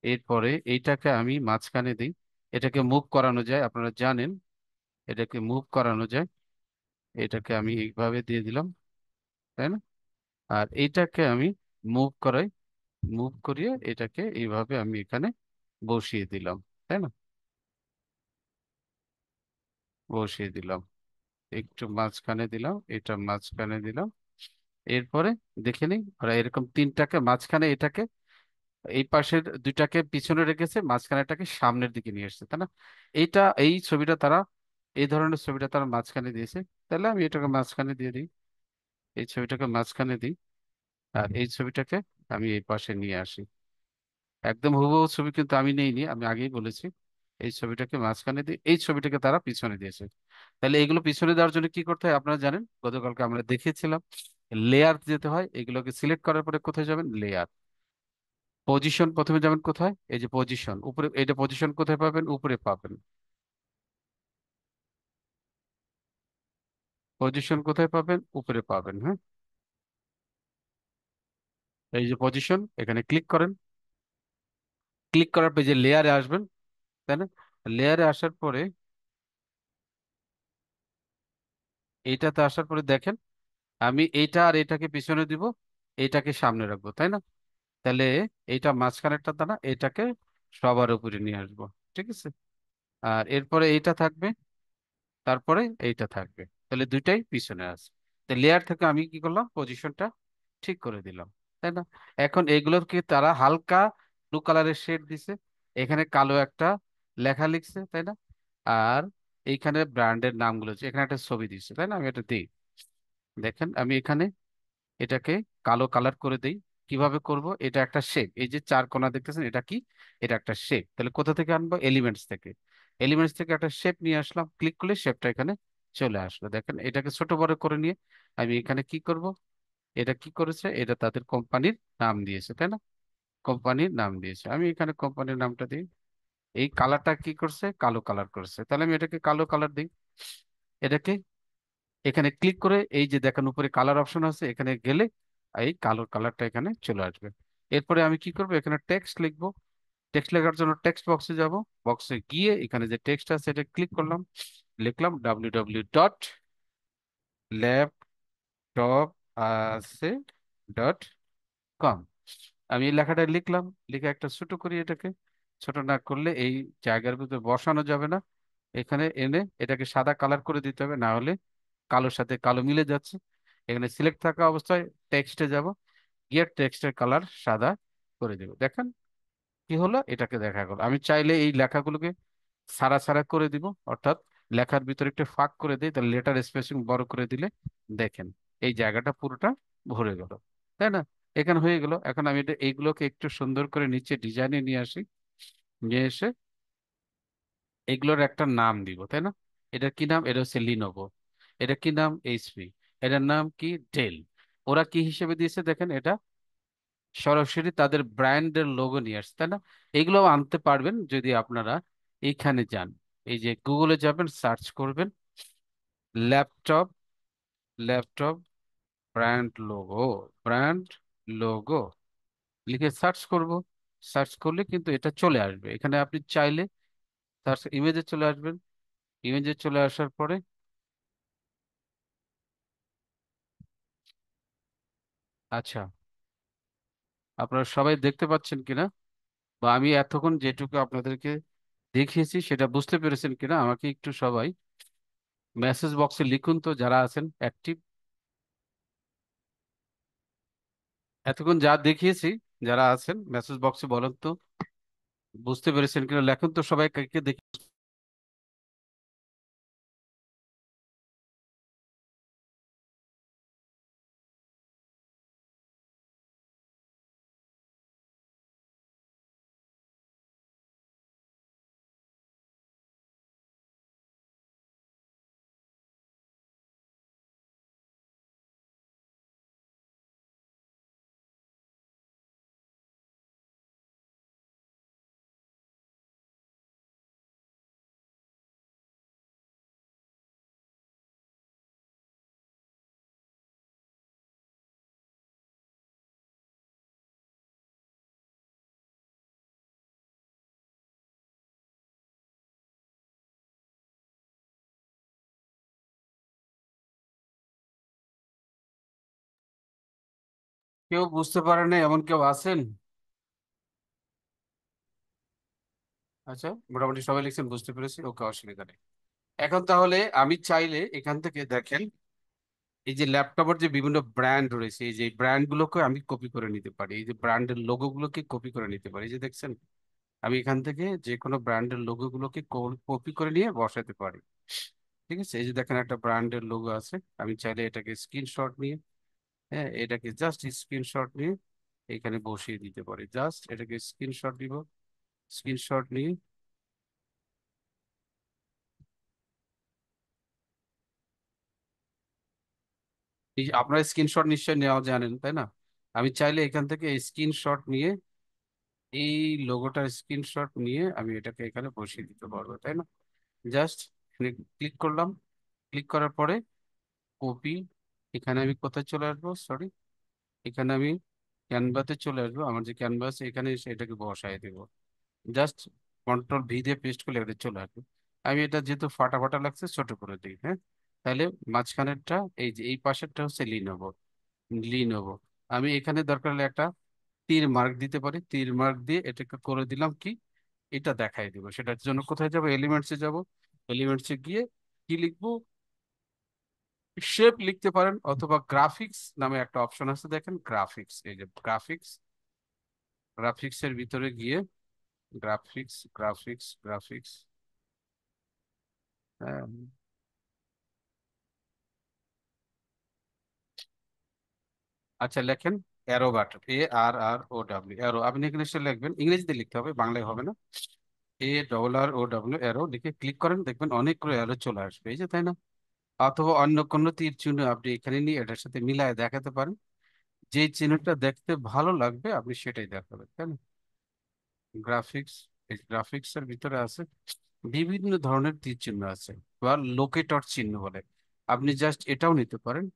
এরপরে এইটাকে আমি মাঝখানে দিই। এটাকে মুভ করানো যায়, আপনারা জানেন এটাকে মুভ করানো যায়। এটাকে আমি এইভাবে দিয়ে দিলাম, তাই না? আর এইটাকে আমি মুভ করাই, মুভ করিয়ে এটাকে এইভাবে আমি এখানে বসিয়ে দিলাম, তাই না? বসিয়ে দিলাম, একটু মাঝখানে দিলাম, এটা মাঝখানে দিলাম। এরপরে দেখে নিই, ওরা এরকম তিনটাকে মাঝখানে, এটাকে এই পাশের দুইটাকে পিছনে রেখেছে, মাঝখানেটাকে সামনের দিকে নিয়ে এসেছে, তাই না? এই ছবিটা তারা, এই ধরনের ছবিটা তারা মাঝখানে দিয়েছে। তাহলে আমি এটাকে মাঝখানে দিয়ে দিই, এই ছবিটাকে মাঝখানে দিই। আর এই ছবিটাকে আমি এই পাশে নিয়ে আসি। একদম হুবহু ছবি কিন্তু আমি নেইনি, আমি আগেই বলেছি। এই ছবিটাকে মাঝখানে দিই, এই ছবিটাকে তারা পিছনে দিয়েছে। তাহলে এগুলো পিছনে দেওয়ার জন্য কি করতে হয় আপনারা জানেন, গতকালকে আমরা দেখিয়েছিলাম। লেয়ার যেতে হয়, এগুলোকে সিলেক্ট করার পরে কোথায় যাবেন, লেয়ার। পজিশন প্রথমে যাবেন কোথায়, এই যে পজিশন উপরে, এটা পজিশন কোথায় পাবেন, উপরে পাবেন। পজিশন কোথায় পাবেন, উপরে পাবেন। হ্যাঁ, এই যে পজিশন, এখানে ক্লিক করেন। ক্লিক করার পর যে লেয়ারে আসবেন, তাই না? লেয়ারে আসার পরে, এইটাতে আসার পরে দেখেন, আমি এইটা আর এটাকে পিছনে দিব, এটাকে সামনে রাখবো, তাই না? তাহলে এইটা মাঝখানেরটা দানা, এটাকে সবার উপরে নিয়ে আসবো। ঠিক আছে। আর এরপরে এইটা থাকবে, তারপরে এইটা থাকবে। তাহলে দুইটাই পিছনে আছে। তো লেয়ার থেকে আমি কি করলাম, পজিশনটা ঠিক করে দিলাম, তাই না? এখন এগুলোকে তারা হালকা ব্লু কালারের শেড দিছে, এখানে কালো একটা লেখা লিখছে, তাই না? আর এইখানে ব্র্যান্ডের নামগুলো আছে, এখানে একটা ছবি দিচ্ছে, তাই না? আমি এটা দিই, দেখেন আমি এখানে এটাকে কালো কালার করে দেই। কিভাবে করব? এটা একটা শেপ, এই যে চার কোণা দেখতেছেন, এটা কি? এটা একটা শেপ। তাহলে কোথা থেকে আনবো? এলিমেন্টস থেকে। এলিমেন্টস থেকে একটা শেপ নিয়ে আসলাম, ক্লিক করলে শেপটা এখানে চলে আসলো। দেখেন এটাকে ছোট বড় করে নিয়ে আমি এখানে কি করব, এটা কি করেছে, এটা তাদের কোম্পানির নাম দিয়েছে, তাই না? কোম্পানির নাম দিয়েছে, আমি এখানে কোম্পানির নামটা দিই। এই কালারটা কি করছে? কালো কালার করছে, তাহলে আমি এটাকে কালো কালার দিই। এটাকে এখানে ক্লিক করে এই যে দেখেন উপরে কালার অপশন আছে, এখানে গেলে এই কালো কালারটা এখানে চলে আসবে। এরপরে আমি কি করব, এখানে টেক্সট লিখবো। টেক্সট লেখার জন্য টেক্সট বক্সে যাব, বক্সে গিয়ে এখানে যে টেক্সট আছে এটা ক্লিক করলাম, লিখলাম www.laptopase.com। আমি এই লেখাটা লিখলাম, লিখে একটা ছোট করি, এটাকে ছোট না করলে এই জায়গার ভিতরে বসানো যাবে না। এখানে এনে এটাকে সাদা কালার করে দিতে হবে, না হলে কালোর সাথে কালো মিলে যাচ্ছে। এখানে সিলেক্ট থাকা অবস্থায় টেক্সটে যাব, গিয়ে টেক্সটের কালার সাদা করে দেব। দেখেন কি হলো, এটাকে দেখা গেল। আমি চাইলে এই লেখাগুলোকে সারা সারা করে দিব, অর্থাৎ লেখার ভিতরে একটু ফাঁক করে দিই, তাহলে লেটার স্পেসিং বড় করে দিলে দেখেন এই জায়গাটা পুরোটা ভরে গেল, তাই না? এখানে হয়ে গেল। এখন আমি এইগুলোকে একটু সুন্দর করে নিচে ডিজাইনে নিয়ে আসি, নিয়ে এসে এগুলোর একটা নাম দিব, তাই না? এটা কি নাম? এটা হচ্ছে লিনোভো। এটা কি নাম? এইচপি। এটার নাম কি? ডেল। ওরা কি হিসেবে দিয়েছে দেখেন, এটা সরাসরি তাদের ব্র্যান্ডের লোগো নিয়ে আসছে, তাই না? এগুলো আনতে পারবেন যদি আপনারা এইখানে যান, এই যে গুগলে যাবেন, সার্চ করবেন laptop, laptop brand logo, brand logo লিখে সার্চ করব। সার্চ করলে কিন্তু এটা চলে আসবে। এখানে আপনি চাইলে সার্চ ইমেজে চলে আসবেন, ইমেজে চলে আসার পরে আচ্ছা, আপনারা সবাই দেখতে পাচ্ছেন কিনা, বা আমি এতক্ষণ যেটুকু আপনাদেরকে দেখিয়েছি সেটা বুঝতে পেরেছেন কিনা, আমাকে একটু সবাই মেসেজ বক্সে লিখুন তো, যারা আছেন অ্যাক্টিভ। এতক্ষণ যা দেখিয়েছি, যারা আছেন মেসেজ বক্সে বলেন তো বুঝতে পেরেছেন কিনা, লেখুন তো সবাই, কে কে দেখি। কেউ বুঝতে পারেন না এমন কেউ আছেন? আচ্ছা, মোটামুটি সবাই লিখছেন, বুঝতে পেরেছি, ওকে, অসুবিধা নেই। এখন তাহলে আমি চাইলে এখান থেকে দেখেন এই যে ল্যাপটপের যে বিভিন্ন ব্র্যান্ড রয়েছে, এই যে ব্র্যান্ড গুলোকে আমি কপি করে নিতে পারি, এই যে ব্র্যান্ডের লোগো গুলোকে কপি করে নিতে পারি, এই যে দেখছেন আমি এখান থেকে যে কোনো ব্র্যান্ডের লোগো গুলোকে কপি করে নিয়ে বসাতে পারি। ঠিক আছে, এই যে দেখেন একটা ব্র্যান্ডের লোগো আছে, আমি চাইলে এটাকে স্ক্রিনশট নিয়ে, হ্যাঁ এটাকে জাস্ট স্ক্রিনশট নিয়ে এখানে বসিয়ে দিতে পারি। জাস্ট এটাকে স্ক্রিনশট দিব, স্ক্রিনশট নিয়ে এই যে আপনারা স্ক্রিনশট নিশ্চয়ই নেওয়া জানেন, তাই না? আমি চাইলে এখান থেকে এই স্ক্রিনশট নিয়ে এই লোগোটার স্ক্রিনশট নিয়ে আমি এটাকে এখানে বসিয়ে দিতে পারবো, তাই না? জাস্ট ক্লিক করলাম, ক্লিক করার পরে কপি, এখানে আমি কোথায় চলে আসবো, সরি, এখানে আমি ক্যানভাতে চলে আসবো, আমার যে ক্যানভাস এখানে এসে এটাকে বসাই দেবো। জাস্ট কন্ট্রোল ভি দিয়ে পেস্ট করলে এটা চলে আসবে। আমি এটা যেহেতু ফাটা ফাটা লাগছে ছোট করে দিই, হ্যাঁ। তাহলে মাঝখানেরটা এই যে এই পাশেরটা হচ্ছে লিনোভো, লিনোভো। আমি এখানে দরকার হলে একটা তীর মার্ক দিতে পারি, তীর মার্ক দিয়ে এটাকে করে দিলাম কি, এটা দেখাই দিব। সেটার জন্য কোথায় যাব, এলিমেন্টসে যাব। এলিমেন্টসে গিয়ে কি লিখবো, শেপ লিখতে পারেন, অথবা গ্রাফিক্স নামে একটা অপশন আছে দেখেন, গ্রাফিক্স, এই যে গ্রাফিক্স, গ্রাফিক্স এর ভিতরে গিয়ে গ্রাফিক্স, গ্রাফিক্স, গ্রাফিক্স, হ্যাঁ, আচ্ছা লেখেন অ্যারো বাটন, ARROW, অ্যারো। আপনি এখানে এসে লিখবেন, ইংরেজিতে লিখতে হবে, বাংলায় হবে না। ARROW, অ্যারো লিখে ক্লিক করেন, দেখবেন অনেকগুলো অ্যারো চলে আসবে, এই যে, তাই না? অথবা অন্য কোনো তীর চিহ্ন আপনি এখানে নিয়ে এটার সাথে মিলায় দেখাতে পারেন। যে চিহ্নটা দেখতে ভালো লাগবে আপনি সেটাই দেখাবেন, তাই না? গ্রাফিক্স, এই গ্রাফিক্স এর ভিতরে আছে বিভিন্ন ধরনের তীর চিহ্ন আছে, বা লোকেটর চিহ্ন বলে। আপনি জাস্ট এটাও নিতে পারেন,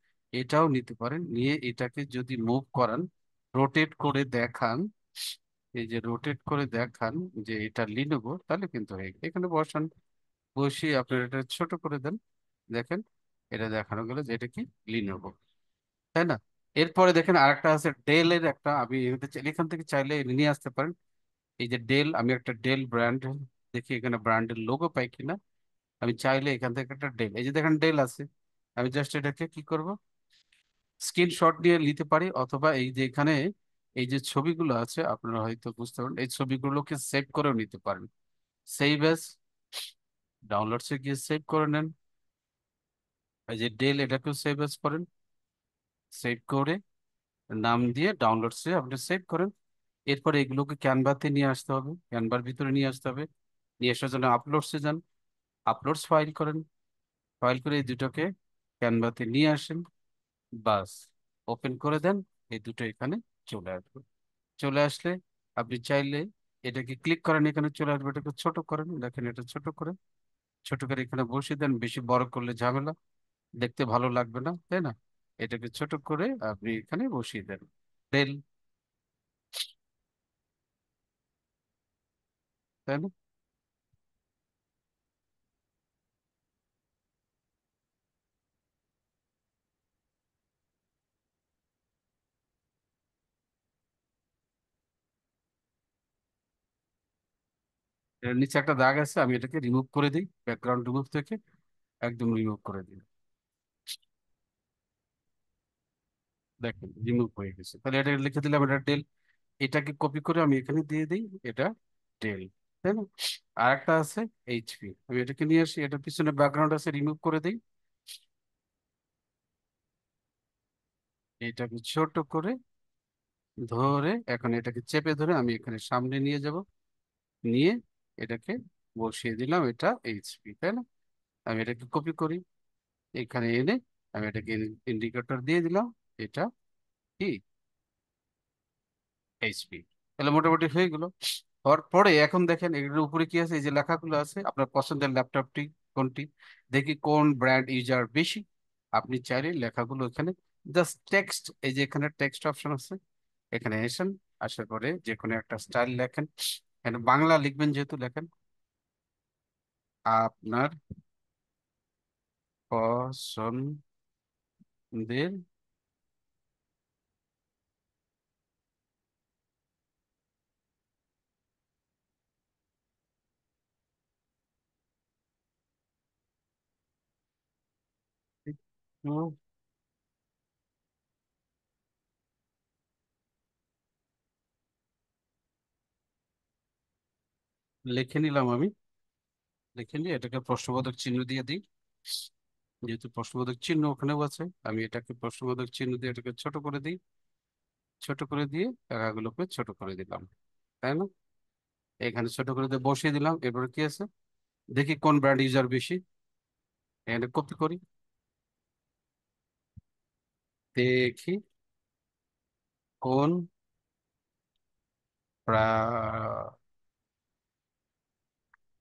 এটাও নিতে পারেন, নিয়ে এটাকে যদি মুভ করান, রোটেট করে দেখান, এই যে রোটেট করে দেখান যে এটা লিনোভো, তাহলে কিন্তু হয়ে গেল। এখানে বসান, বসিয়ে আপনার এটা ছোট করে দেন, দেখেন এটা দেখানো গেল যে এটা কি, লিনোভো, তাই না? এরপরে দেখেন আরেকটা আছে ডেল এর একটা, আমি এখান থেকে চাইলে নিয়ে আসতে পারেন। এই যে ডেল, আমি একটা ডেল ব্র্যান্ড দেখি এখানে ব্র্যান্ডের লোগো পাই কিনা। আমি চাইলে এখান থেকে একটা ডেল, এই যে দেখেন ডেল আছে, আমি জাস্ট এটাকে কি করব, স্ক্রিনশট নিয়ে নিতে পারি, অথবা এই যে এখানে এই যে ছবিগুলো আছে আপনারা হয়তো বুঝতে পারেন, এই ছবিগুলোকে সেভ করেও নিতে পারেন। সেভ এস, ডাউনলোডসে গিয়ে সেভ করে নেন, এই যে ডেল, এটাকেও সেভ এস করেন, সেভ করে নাম দিয়ে ডাউনলোডসে আপনি সেভ করেন। এরপরে এগুলোকে ক্যানভাতে নিয়ে আসতে হবে, ক্যানভার ভিতরে নিয়ে আসতে হবে, নিয়ে আসার জন্য আপলোডসে যান, আপলোডস ফাইল করেন, ফাইল করে এই দুটোকে ক্যানভাতে নিয়ে আসেন, বাস, ওপেন করে দেন, এই দুটো এখানে চলে আসবে। চলে আসলে আপনি চাইলে এটাকে ক্লিক করেন, এখানে চলে আসবে, এটাকে ছোট করেন, দেখেন এটা ছোট করে, ছোট করে এখানে বসিয়ে দেন, বেশি বড় করলে ঝামেলা, দেখতে ভালো লাগবে না, তাই না? এটাকে ছোট করে আপনি এখানে বসিয়ে দেন, ডেল, তাই না? এর নিচে একটা দাগ আছে, আমি এটাকে রিমুভ করে দিই, ব্যাকগ্রাউন্ড রিমুভ থেকে একদম রিমুভ করে দিই, দেখেন রিমুভ হয়ে গেছে। তাহলে এটা লিখে দিলাম এটা ডেল, এটাকে কপি করে আমি এখানে দিয়ে দিই, এটা ডেল, তাই না? আর একটা আছে এইচপি, আমি এটাকে নিয়ে আসি, এটার পিছনে ব্যাকগ্রাউন্ড আছে, রিমুভ করে দিই, এটাকে ছোট করে ধরে এখন এটাকে চেপে ধরে আমি এখানে সামনে নিয়ে যাব, নিয়ে এটাকে বসিয়ে দিলাম, এটা এইচপি, তাই না? আমি এটাকে কপি করি, এখানে এনে আমি এটাকে ইন্ডিকেটর দিয়ে দিলাম, এটা কি, এইচপি। তাহলে মোটামুটি হয়ে গেল। হওয়ার পরে এখন দেখেন এগুলোর উপরে কি আছে, এই যে লেখাগুলো আছে, আপনার পছন্দের ল্যাপটপটি কোনটি, দেখি কোন ব্র্যান্ড ইউজার বেশি। আপনি চাইলে লেখাগুলো এখানে জাস্ট টেক্সট, এই যে এখানে টেক্সট অপশন আছে, এখানে এসেন, আসার পরে যে কোনো একটা স্টাইল লেখেন, এখানে বাংলা লিখবেন যেহেতু, লেখেন আপনার পছন্দের, একটু লিখে নিলাম আমি, লিখে নিয়ে এটাকে প্রশ্নবোধক চিহ্ন দিয়ে দিই, যেহেতু প্রশ্নবোধক চিহ্ন ওখানেও আছে, আমি এটাকে প্রশ্নবোধক চিহ্ন দিয়ে এটাকে ছোট করে দিই, ছোট করে দিয়ে টাকাগুলোকে ছোট করে দিলাম, তাই না? এখানে ছোট করে দিয়ে বসিয়ে দিলাম, এরপরে কি আছে, দেখি কোন ব্র্যান্ড ইউজার বেশি, এখানে কপি করি, দেখি কোন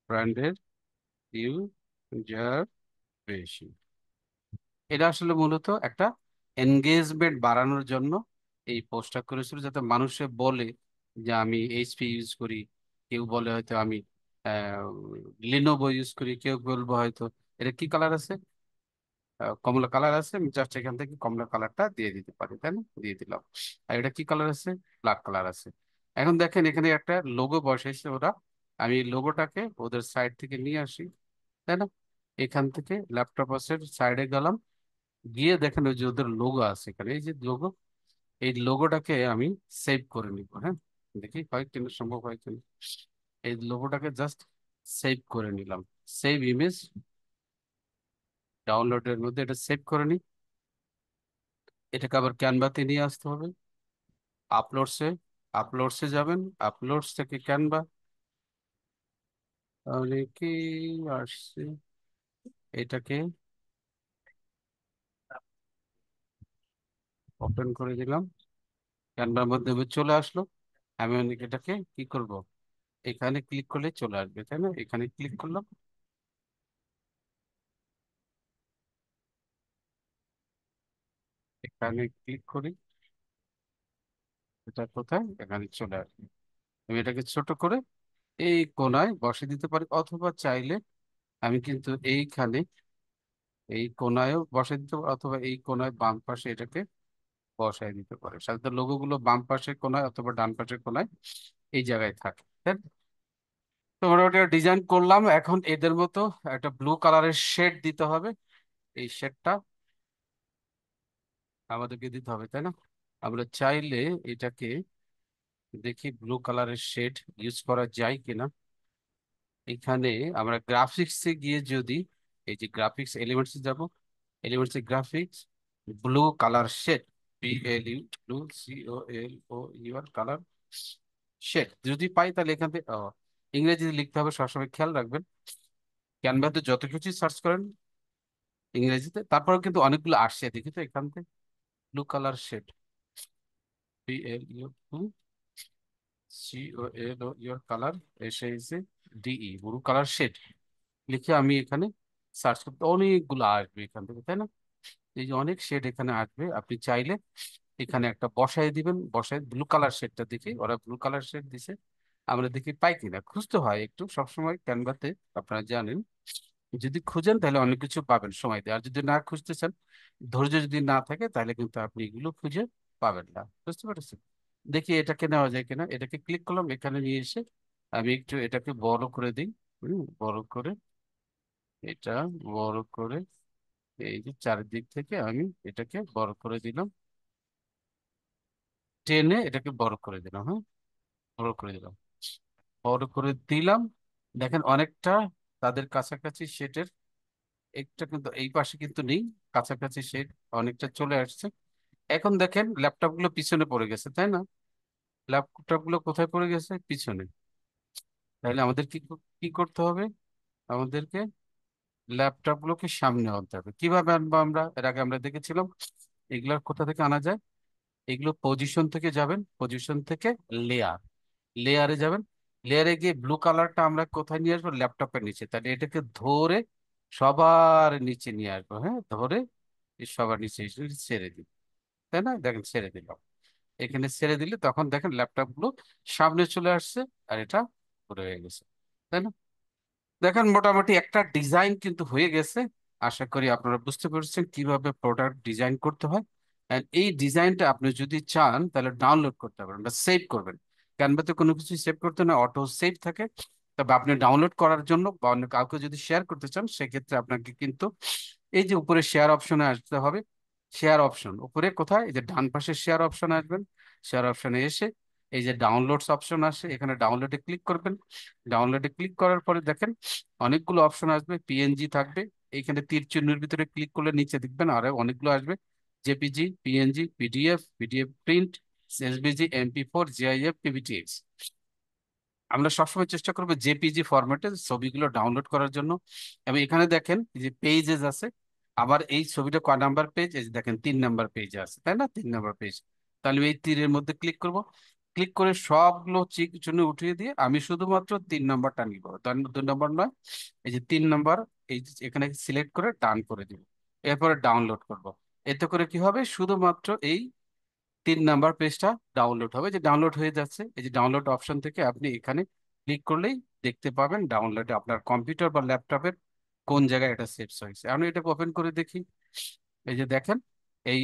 ব্র্যান্ডের ইউজার বেশি। এটা আসলে মূলত একটা এনগেজমেন্ট বাড়ানোর জন্য এই পোস্টটা করেছিল, যাতে মানুষে বলে যে আমি এইচপি ইউজ করি, কেউ বলে হয়তো আমি লিনোভো ইউজ করি, কেউ বলবো হয়তো, এটা কি কালার আছে, কমলা কালার আছে, আমি জাস্ট এখান থেকে কমলা কালারটা দিয়ে দিতে পারি, তাই না? দিয়ে দিলাম। আর এটা কি কালার আছে? ব্ল্যাক কালার আছে। এখন দেখেন এখানে একটা লোগো বসাইছে ওরা, আমি লোগোটাকে ওদের সাইড থেকে নিয়ে আসি, তাই না? এখান থেকে ল্যাপটপ আছে, সাইডে গেলাম, গিয়ে দেখেন ওই যে ওদের লোগো আছে এখানে, এই যে লোগো, এই লোগোটাকে আমি সেভ করে নিব। হ্যাঁ, দেখি হয় কিনা, সম্ভব হয় কিনা। এই লোগোটাকে জাস্ট সেভ করে নিলাম। সেভ ইমেজ, ডাউনলোডের মধ্যে এটা সেভ করে নিই। এটাকে আবার ক্যানভাতে নিয়ে আসতে হবে, আপলোডসে, আপলোডসে যাবেন, আপলোডস থেকে ক্যানভা, তাহলে কি আসছে, এটাকে ওপেন করে দিলাম, ক্যানভার মধ্যে চলে আসলো। আমি এটাকে কি করব, এখানে ক্লিক করলে চলে আসবে, তাই না? এখানে ক্লিক করলাম, এখানে ক্লিক করি, এটা কোথায়, এখানে চলে আসবে। আমি এটাকে ছোট করে এই কোনায় বসে দিতে পারি, অথবা চাইলে আমি কিন্তু এইখানে এই কোনায়ও বসে দিতে পারি, অথবা এই কোনায় বাম পাশে এটাকে বসায় দিতে পারি। সাধারণত লোগো গুলো বাম পাশের কোনায় অথবা ডান পাশের কোনায় এই জায়গায় থাকে, তাই না? তো মোটামুটি ডিজাইন করলাম, এখন এদের মতো একটা ব্লু কালারের শেড দিতে হবে। এই শেডটা আমাদেরকে দিতে হবে, তাই না? আমরা চাইলে এটাকে দেখি ব্লু কালারের শেড ইউজ করা যায় কিনা। এখানে আমরা গ্রাফিক্সে গিয়ে যদি, এই যে গ্রাফিক্স এলিমেন্টস যাব, elements graphics, blue colour shade, BLU, blue, COLOUR colour shade যদি পাই, তাহলে এখান থেকে ইংরেজিতে লিখতে হবে, সবসময় খেয়াল রাখবেন। ক্যানভাতে যত কিছু সার্চ করেন ইংরেজিতে, তারপরেও কিন্তু অনেকগুলো আসছে, দেখি তো এখান থেকে blue colour shade, BLU, COLOUR colour, SHADE, blue colour shade লিখে আমি এখানে সার্চ করতে, অনেকগুলো আসবে এখান থেকে, তাই না? এই যে অনেক শেড এখানে আসবে, আপনি চাইলে এখানে একটা বসায় দিবেন, বসায় ব্লু কালার শেডটা দেখি, ওরা ব্লু কালার শেড দিছে, আমরা দেখি পাই কিনা। খুঁজতে হয় একটু সবসময় ক্যানভাতে, আপনারা জানেন, যদি খুঁজেন তাহলে অনেক কিছু পাবেন সময় দিয়ে, আর যদি না খুঁজতে চান, ধৈর্য যদি না থাকে, তাহলে কিন্তু আপনি এগুলো খুঁজে পাবেন না, বুঝতে পারছেন? দেখি এটাকে নেওয়া যায় কিনা, এটাকে ক্লিক করলাম, এখানে নিয়ে এসে আমি একটু এটাকে বড় করে দিই। বড় করে, এটা বড় করে, এই যে চারিদিক থেকে আমি এটাকে বড় করে দিলাম, টেনে এটাকে বড় করে দিলাম। হ্যাঁ, বড় করে দিলাম, বড় করে দিলাম। দেখেন অনেকটা তাদের কাছাকাছি শেডের, একটা কিন্তু এই পাশে কিন্তু নেই, কাছাকাছি শেড অনেকটা চলে আসছে। এখন দেখেন ল্যাপটপ গুলো পিছনে পড়ে গেছে, তাই না? ল্যাপটপ গুলো কোথায় পড়ে গেছে? পিছনে। তাহলে আমাদের কি কি করতে হবে? আমাদেরকে ল্যাপটপ গুলোকে সামনে আনতে হবে। কিভাবে আনবো? আমরা এর আগে আমরা দেখেছিলাম, এগুলা কোথা থেকে আনা যায়। এগুলো পজিশন থেকে যাবেন, পজিশন থেকে লেয়ার, লেয়ারে যাবেন, লেয়ারে গিয়ে ব্লু কালারটা আমরা কোথায় নিয়ে আসবো? ল্যাপটপের নিচে। তাহলে এটাকে ধরে সবার নিচে নিয়ে আসবো, হ্যাঁ, ধরে এই সবার নিচে এসে ছেড়ে দিই, তাই না? দেখেন ছেড়ে দিলাম, এখানে ছেড়ে দিলে তখন দেখেন ল্যাপটপ গুলো সামনে চলে আসছে, আর এটা পুরো হয়ে গেছে, তাই না? দেখেন মোটামুটি একটা ডিজাইন কিন্তু হয়ে গেছে। আশা করি আপনারা বুঝতে পেরেছেন কিভাবে প্রোডাক্ট ডিজাইন করতে হয়। And এই ডিজাইনটা আপনি যদি চান তাহলে ডাউনলোড করতে পারেন বা সেভ করবেন। ক্যানভাতে কোনো কিছু সেভ করতে না, অটো সেভ থাকে। তবে আপনি ডাউনলোড করার জন্য বা অন্য কাউকে যদি শেয়ার করতে চান, সেক্ষেত্রে আপনাকে কিন্তু এই যে উপরে শেয়ার অপশনে আসতে হবে। শেয়ার অপশন উপরে কোথায়? এই যে ডান পাশে শেয়ার অপশন আসবেন, শেয়ার অপশনে এসে এই যে ডাউনলোডস অপশন আসে, এখানে ডাউনলোডে ক্লিক করবেন। ডাউনলোডে ক্লিক করার পরে দেখেন অনেকগুলো অপশন আসবে, PNG থাকবে, এইখানে তীর চিহ্নের ভিতরে ক্লিক করলে নিচে দেখবেন আরো অনেকগুলো আসবে, JPG, PNG, PDF, PDF print, SVG, MP4, GIF, PBTX। আমরা সবসময় চেষ্টা করবো JPG ফরম্যাটে ছবিগুলো ডাউনলোড করার জন্য। এবং এখানে দেখেন এই যে পেজেস আছে, আবার এই ছবিটা কয় নাম্বার পেজ? এই যে দেখেন 3 নাম্বার পেজে আছে, তাই না? 3 নাম্বার পেজ। তাহলে এই তীরের মধ্যে ক্লিক করব, ক্লিক করে সবগুলো চিক চিহ্ন উঠিয়ে দিয়ে আমি শুধুমাত্র 3 নাম্বারটা নিব, 2 নাম্বার নয়। এই যে 3 নাম্বার, এই যে এখানে সিলেক্ট করে ডান করে দিব, এরপরে ডাউনলোড করব। এতে করে কি হবে? শুধুমাত্র এই 3 নাম্বার পেজটা ডাউনলোড হবে, যে ডাউনলোড হয়ে যাচ্ছে। এই যে ডাউনলোড অপশন থেকে আপনি এখানে ক্লিক করলেই দেখতে পাবেন ডাউনলোডে আপনার কম্পিউটার বা ল্যাপটপের কোন জায়গায় এটা সেভ হয়েছে। আমি এটাকে ওপেন করে দেখি, এই যে দেখেন, এই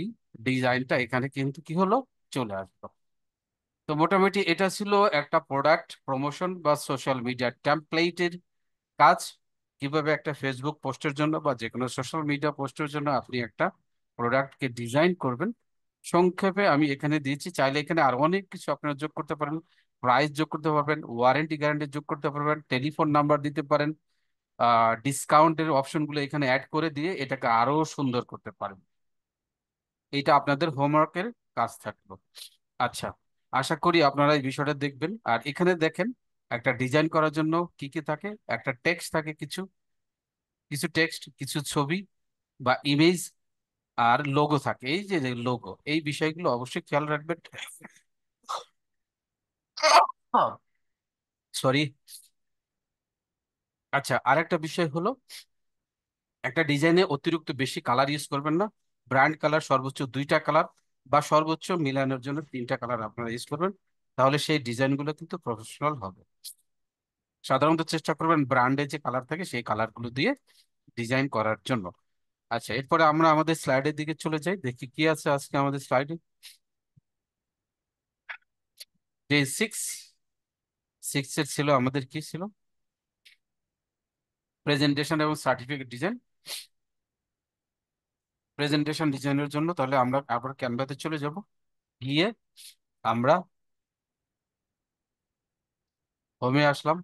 ডিজাইনটা এখানে কিন্তু কি হলো, চলে আসলো। তো মোটামুটি এটা ছিল একটা প্রোডাক্ট প্রমোশন বা সোশ্যাল মিডিয়া টেমপ্লেটের কাজ। কিভাবে একটা ফেসবুক পোস্টের জন্য বা যে কোনো সোশ্যাল মিডিয়া পোস্টের জন্য আপনি একটা প্রোডাক্টকে ডিজাইন করবেন, সংক্ষেপে আমি এখানে দিয়েছি। চাইলে এখানে আরো অনেক কিছু আপনারা যোগ করতে পারেন, প্রাইস যোগ করতে পারবেন, ওয়ারেন্টি গ্যারান্টি যোগ করতে পারবেন, টেলিফোন নাম্বার দিতে পারেন, ডিসকাউন্টের অপশনগুলো এখানে অ্যাড করে দিয়ে এটাকে আরো সুন্দর করতে পারেন। এটা আপনাদের হোমওয়ার্কের কাজ থাকলো। আচ্ছা, আশা করি আপনারা এই বিষয়টা দেখবেন। আর এখানে দেখেন, একটা ডিজাইন করার জন্য কি কি থাকে, একটা টেক্সট থাকে, কিছু কিছু টেক্সট, কিছু ছবি বা ইমেজ, আর লোগো থাকে। এই যে লোগো, এই বিষয়গুলো অবশ্যই খেয়াল রাখবেন। সরি। আচ্ছা, আরেকটা বিষয় হলো, একটা ডিজাইনে অতিরিক্ত বেশি কালার ইউজ করবেন না। ব্র্যান্ড কালার সর্বোচ্চ 2টা কালার, বা সর্বোচ্চ মিলানোর জন্য 3টা কালার আপনারা ইউজ করবেন। তাহলে সেই ডিজাইনগুলো কিন্তু প্রফেশনাল হবে। সাধারণত চেষ্টা করবেন ব্র্যান্ডে যে কালার থাকে সেই কালারগুলো দিয়ে ডিজাইন করার জন্য। আচ্ছা, এরপরে আমরা আমাদের স্লাইডের দিকে চলে যাই, দেখি কি আছে আজকে আমাদের স্লাইডে। ডে সিক্স, সিক্সের ছিল আমাদের কি ছিল, প্রেজেন্টেশন এবং সার্টিফিকেট ডিজাইন। প্রেজেন্টেশন ডিজাইনের জন্য তাহলে আমরা আবার ক্যানভাতে চলে যাব, গিয়ে আমরা হোমে আসলাম।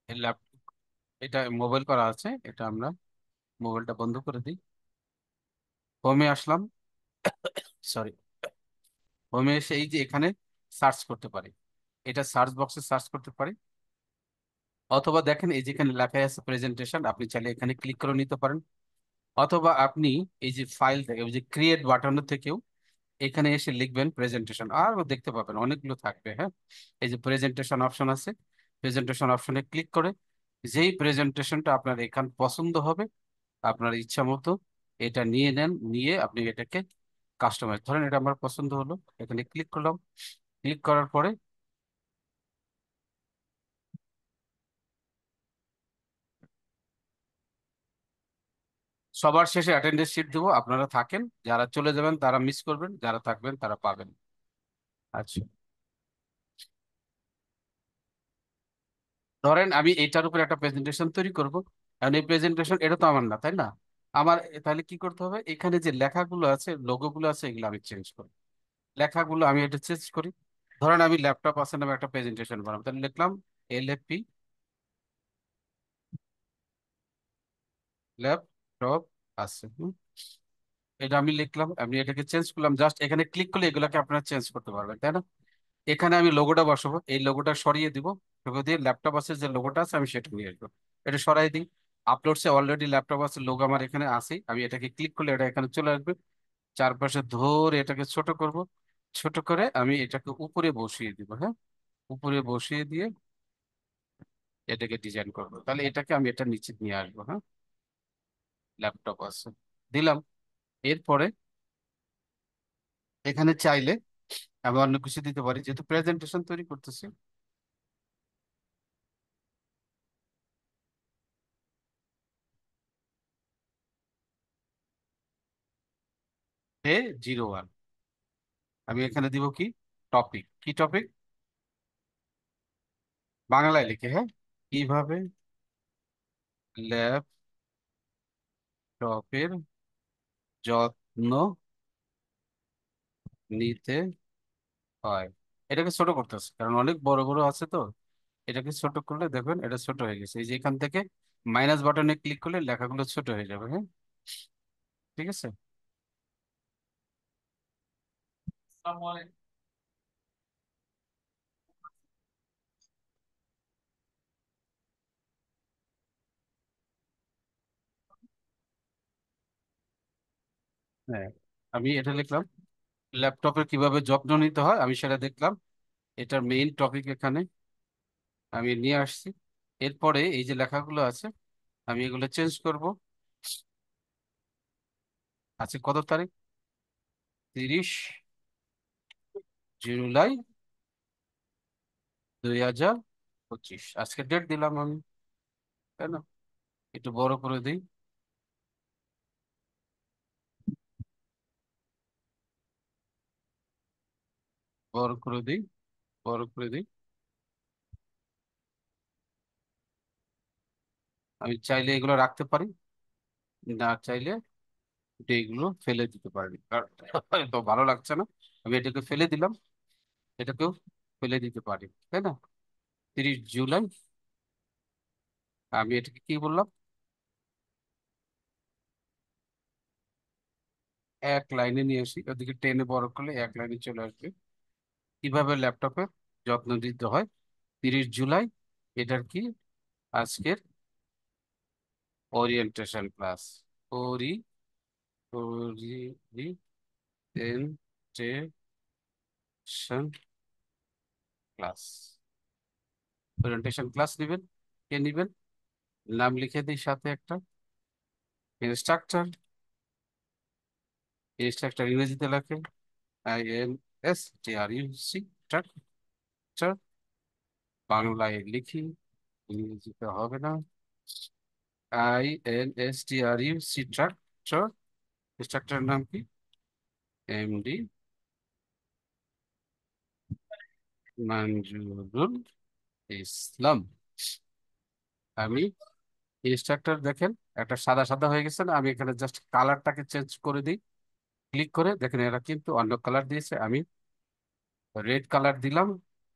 এই ল্যাপটপ, এটা মোবাইল করা আছে, এটা আমরা মোবাইলটা বন্ধ করে দিই। হোমে আসলাম, সরি, হোমে এসে এই যে এখানে সার্চ করতে পারি, এটা সার্চ বক্সে সার্চ করতে পারি। অথবা দেখেন এই যেখানে লেখা আছে প্রেজেন্টেশন, আপনি চাইলে এখানে ক্লিক করে নিতে পারেন। অথবা আপনি এই যে ফাইল থেকে, ওই যে ক্রিয়েট বাটনের থেকেও এখানে এসে লিখবেন প্রেজেন্টেশন, আর দেখতে পাবেন অনেকগুলো থাকবে। হ্যাঁ, এই যে প্রেজেন্টেশন অপশন আছে, প্রেজেন্টেশন অপশনে ক্লিক করে যেই প্রেজেন্টেশনটা আপনার এখান পছন্দ হবে, আপনার ইচ্ছা মতো এটা নিয়ে নেন, নিয়ে আপনি এটাকে কাস্টমাইজ, ধরেন এটা আমার পছন্দ হলো, এখানে ক্লিক করলাম। ক্লিক করার পরে সবার শেষে অ্যাটেন্ডেন্স শিট দেবো, আপনারা থাকেন, যারা চলে যাবেন তারা মিস করবেন, যারা থাকবেন তারা পাবেন। আচ্ছা, ধরেন আমি এটার উপর একটা প্রেজেন্টেশন তৈরি করব। এখন এই প্রেজেন্টেশন এটা তো আমার না, তাই না? আমার তাহলে কি করতে হবে, এখানে যে লেখাগুলো আছে, লোগোগুলো আছে, এগুলো আমি চেঞ্জ করি। লেখাগুলো আমি এটা চেঞ্জ করি। ধরেন আমি ল্যাপটপ আছে নামে একটা প্রেজেন্টেশন বানাবো, তাহলে লিখলাম LFP, ল্যাপটপ আছে। এটা আমি লিখলাম, আমি এটাকে চেঞ্জ করলাম, জাস্ট এখানে ক্লিক করলে এগুলোকে আপনারা চেঞ্জ করতে পারবেন, তাই না? এখানে আমি লোগোটা বসাবো, এই লোগোটা সরিয়ে দিব, লোগো দিয়ে ল্যাপটপ আছে যে লোগোটা আছে আমি সেটা নিয়ে আসবো। এটা সরাই দিই। আপলোডসে অলরেডি ল্যাপটপ আছে, লোগো আমার এখানে আছে, আমি এটাকে ক্লিক করলে এটা এখানে চলে আসবে। চারপাশে ধরে এটাকে ছোট করব, ছোট করে আমি এটাকে উপরে বসিয়ে দিব। হ্যাঁ, উপরে বসিয়ে দিয়ে এটাকে ডিজাইন করব, তাহলে এটাকে আমি এটা নিচে নিয়ে আসবো। হ্যাঁ, ল্যাপটপ আছে, দিলাম। এরপরে এখানে চাইলে আমি অন্য কিছু দিতে পারি, যেহেতু প্রেজেন্টেশন তৈরি করতেছি। A01, আমি এখানে দিব কি, টপিক, কি টপিক, বাংলায় লিখে। হ্যাঁ, কিভাবে ল্যাপটপের যত্ন নিতে হয়। এটাকে ছোট করতেছে কারণ অনেক বড় বড় আছে তো, এটাকে ছোট করলে দেখবেন এটা ছোট হয়ে গেছে। এই যে এখান থেকে মাইনাস বাটনে ক্লিক করলে লেখাগুলো ছোট হয়ে যাবে। হ্যাঁ, ঠিক আছে। হ্যাঁ, আমি এটা লিখলাম, ল্যাপটপের কিভাবে যত্ন নিতে হয় আমি সেটা দেখলাম। এটার মেইন টপিক এখানে আমি নিয়ে আসছি। এরপরে এই যে লেখাগুলো আছে আমি এগুলো চেঞ্জ করব। আছে কত তারিখ, 30 জুলাই 2025, আজকে ডেট দিলাম আমি, তাই না? একটু বড় করে দিই। বড় করে দিই, বড় করে দিই। আমি চাইলে এগুলো রাখতে পারি, না চাইলে এইগুলো ফেলে দিতে পারি, কারণ তো ভালো লাগছে না। আমি এটাকে ফেলে দিলাম, এটাকেও ফেলে দিতে পারি, তাই না? 30 জুলাই। আমি এটাকে কি বললাম, এক লাইনে নিয়ে আসি, ওদিকে টেনে বড় করলে এক লাইনে চলে আসবে। কিভাবে ল্যাপটপে যত্ন নিতে হয়। 30 জুলাই, এটার কি, আজকের ওরিয়েন্টেশন ক্লাস। ওরি ওরিয়েন্টেশন ক্লাস। ওরিয়েন্টেশন ক্লাস নিবেন, কে নিবেন, নাম লিখে দিই সাথে একটা, ইনস্ট্রাক্টর। ইনস্ট্রাক্টর ইংরেজিতে লেখে INSTRUC, স্ট্রাকচার। বাংলায় লিখি, ইংরেজিতে হবে না। INSTRUC, structure. স্ট্রাকচারের নাম কি, MD মঞ্জুরুল ইসলাম। আমি ইনস্ট্রাক্টর, দেখেন একটা সাদা সাদা হয়ে গেছে না, আমি এখানে জাস্ট কালারটাকে চেঞ্জ করে দিই। ক্লিক করে দেখেন এরা কিন্তু অন্য কালার দিয়েছে, আমি রেড কালার দিলাম।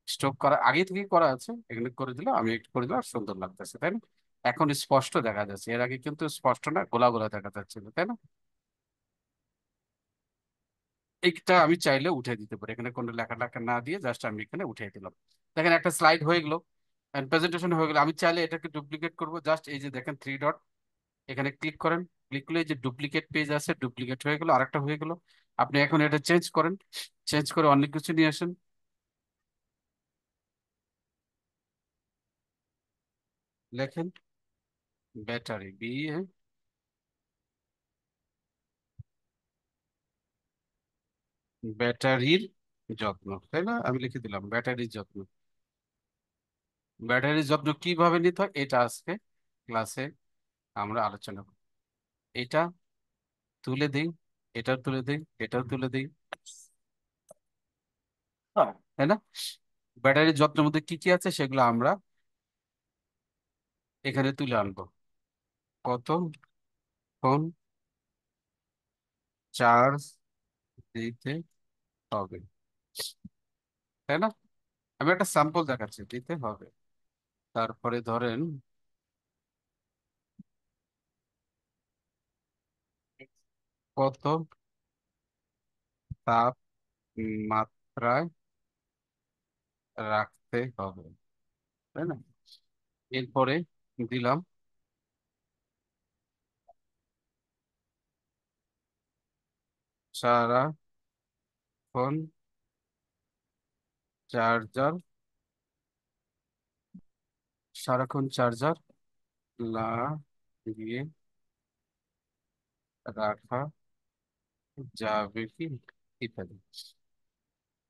স্ট্রোক করা আগে থেকেই করা আছে, এখানে করে দিলাম, আমি একটু করে দিলাম, আর সুন্দর লাগতেছে, তাই না? এখন স্পষ্ট দেখা যাচ্ছে, এর আগে কিন্তু স্পষ্ট না, গোলা গোলা দেখা যাচ্ছিল, তাই না? এইটা আমি চাইলে উঠে দিতে পারি, এখানে কোনো লেখা লেখা না দিয়ে জাস্ট আমি এখানে উঠিয়ে দিলাম। দেখেন একটা স্লাইড হয়ে গেল, প্রেজেন্টেশন হয়ে গেল। আমি চাইলে এটাকে ডুপ্লিকেট করব, জাস্ট এই যে দেখেন 3 ডট, এখানে ক্লিক করেন। ক্লিক করলে এই যে ডুপ্লিকেট পেজ আছে, ডুপ্লিকেট হয়ে গেল, আরেকটা হয়ে গেল। আপনি এখন এটা চেঞ্জ করেন, চেঞ্জ করে অনেক কিছু নিয়ে আসেন। লেখেন ব্যাটারি, ব্যাটারির যত্ন, তাই না? আমি লিখে দিলাম ব্যাটারির যত্ন। ব্যাটারির যত্ন কিভাবে নিতে হয় এটা আজকে ক্লাসে আমরা আলোচনা করব। এটা তুলে দিই, এটাও তুলে দিই, এটাও তুলে দিই, তাই না? ব্যাটারির যত্নের মধ্যে কি কি আছে সেগুলো আমরা এখানে তুলে আনবো। কতক্ষণ চার্জ দিতে হবে, তাই না? আমি একটা স্যাম্পল দেখাচ্ছি, দিতে হবে। তারপরে ধরেন কত তাপমাত্রায় রাখতে হবে, তাই না? এরপরে দিলাম সারাক্ষণ চার্জার, সারাক্ষণ চার্জার লাগিয়ে রাখা যাবে কি, ইত্যাদি।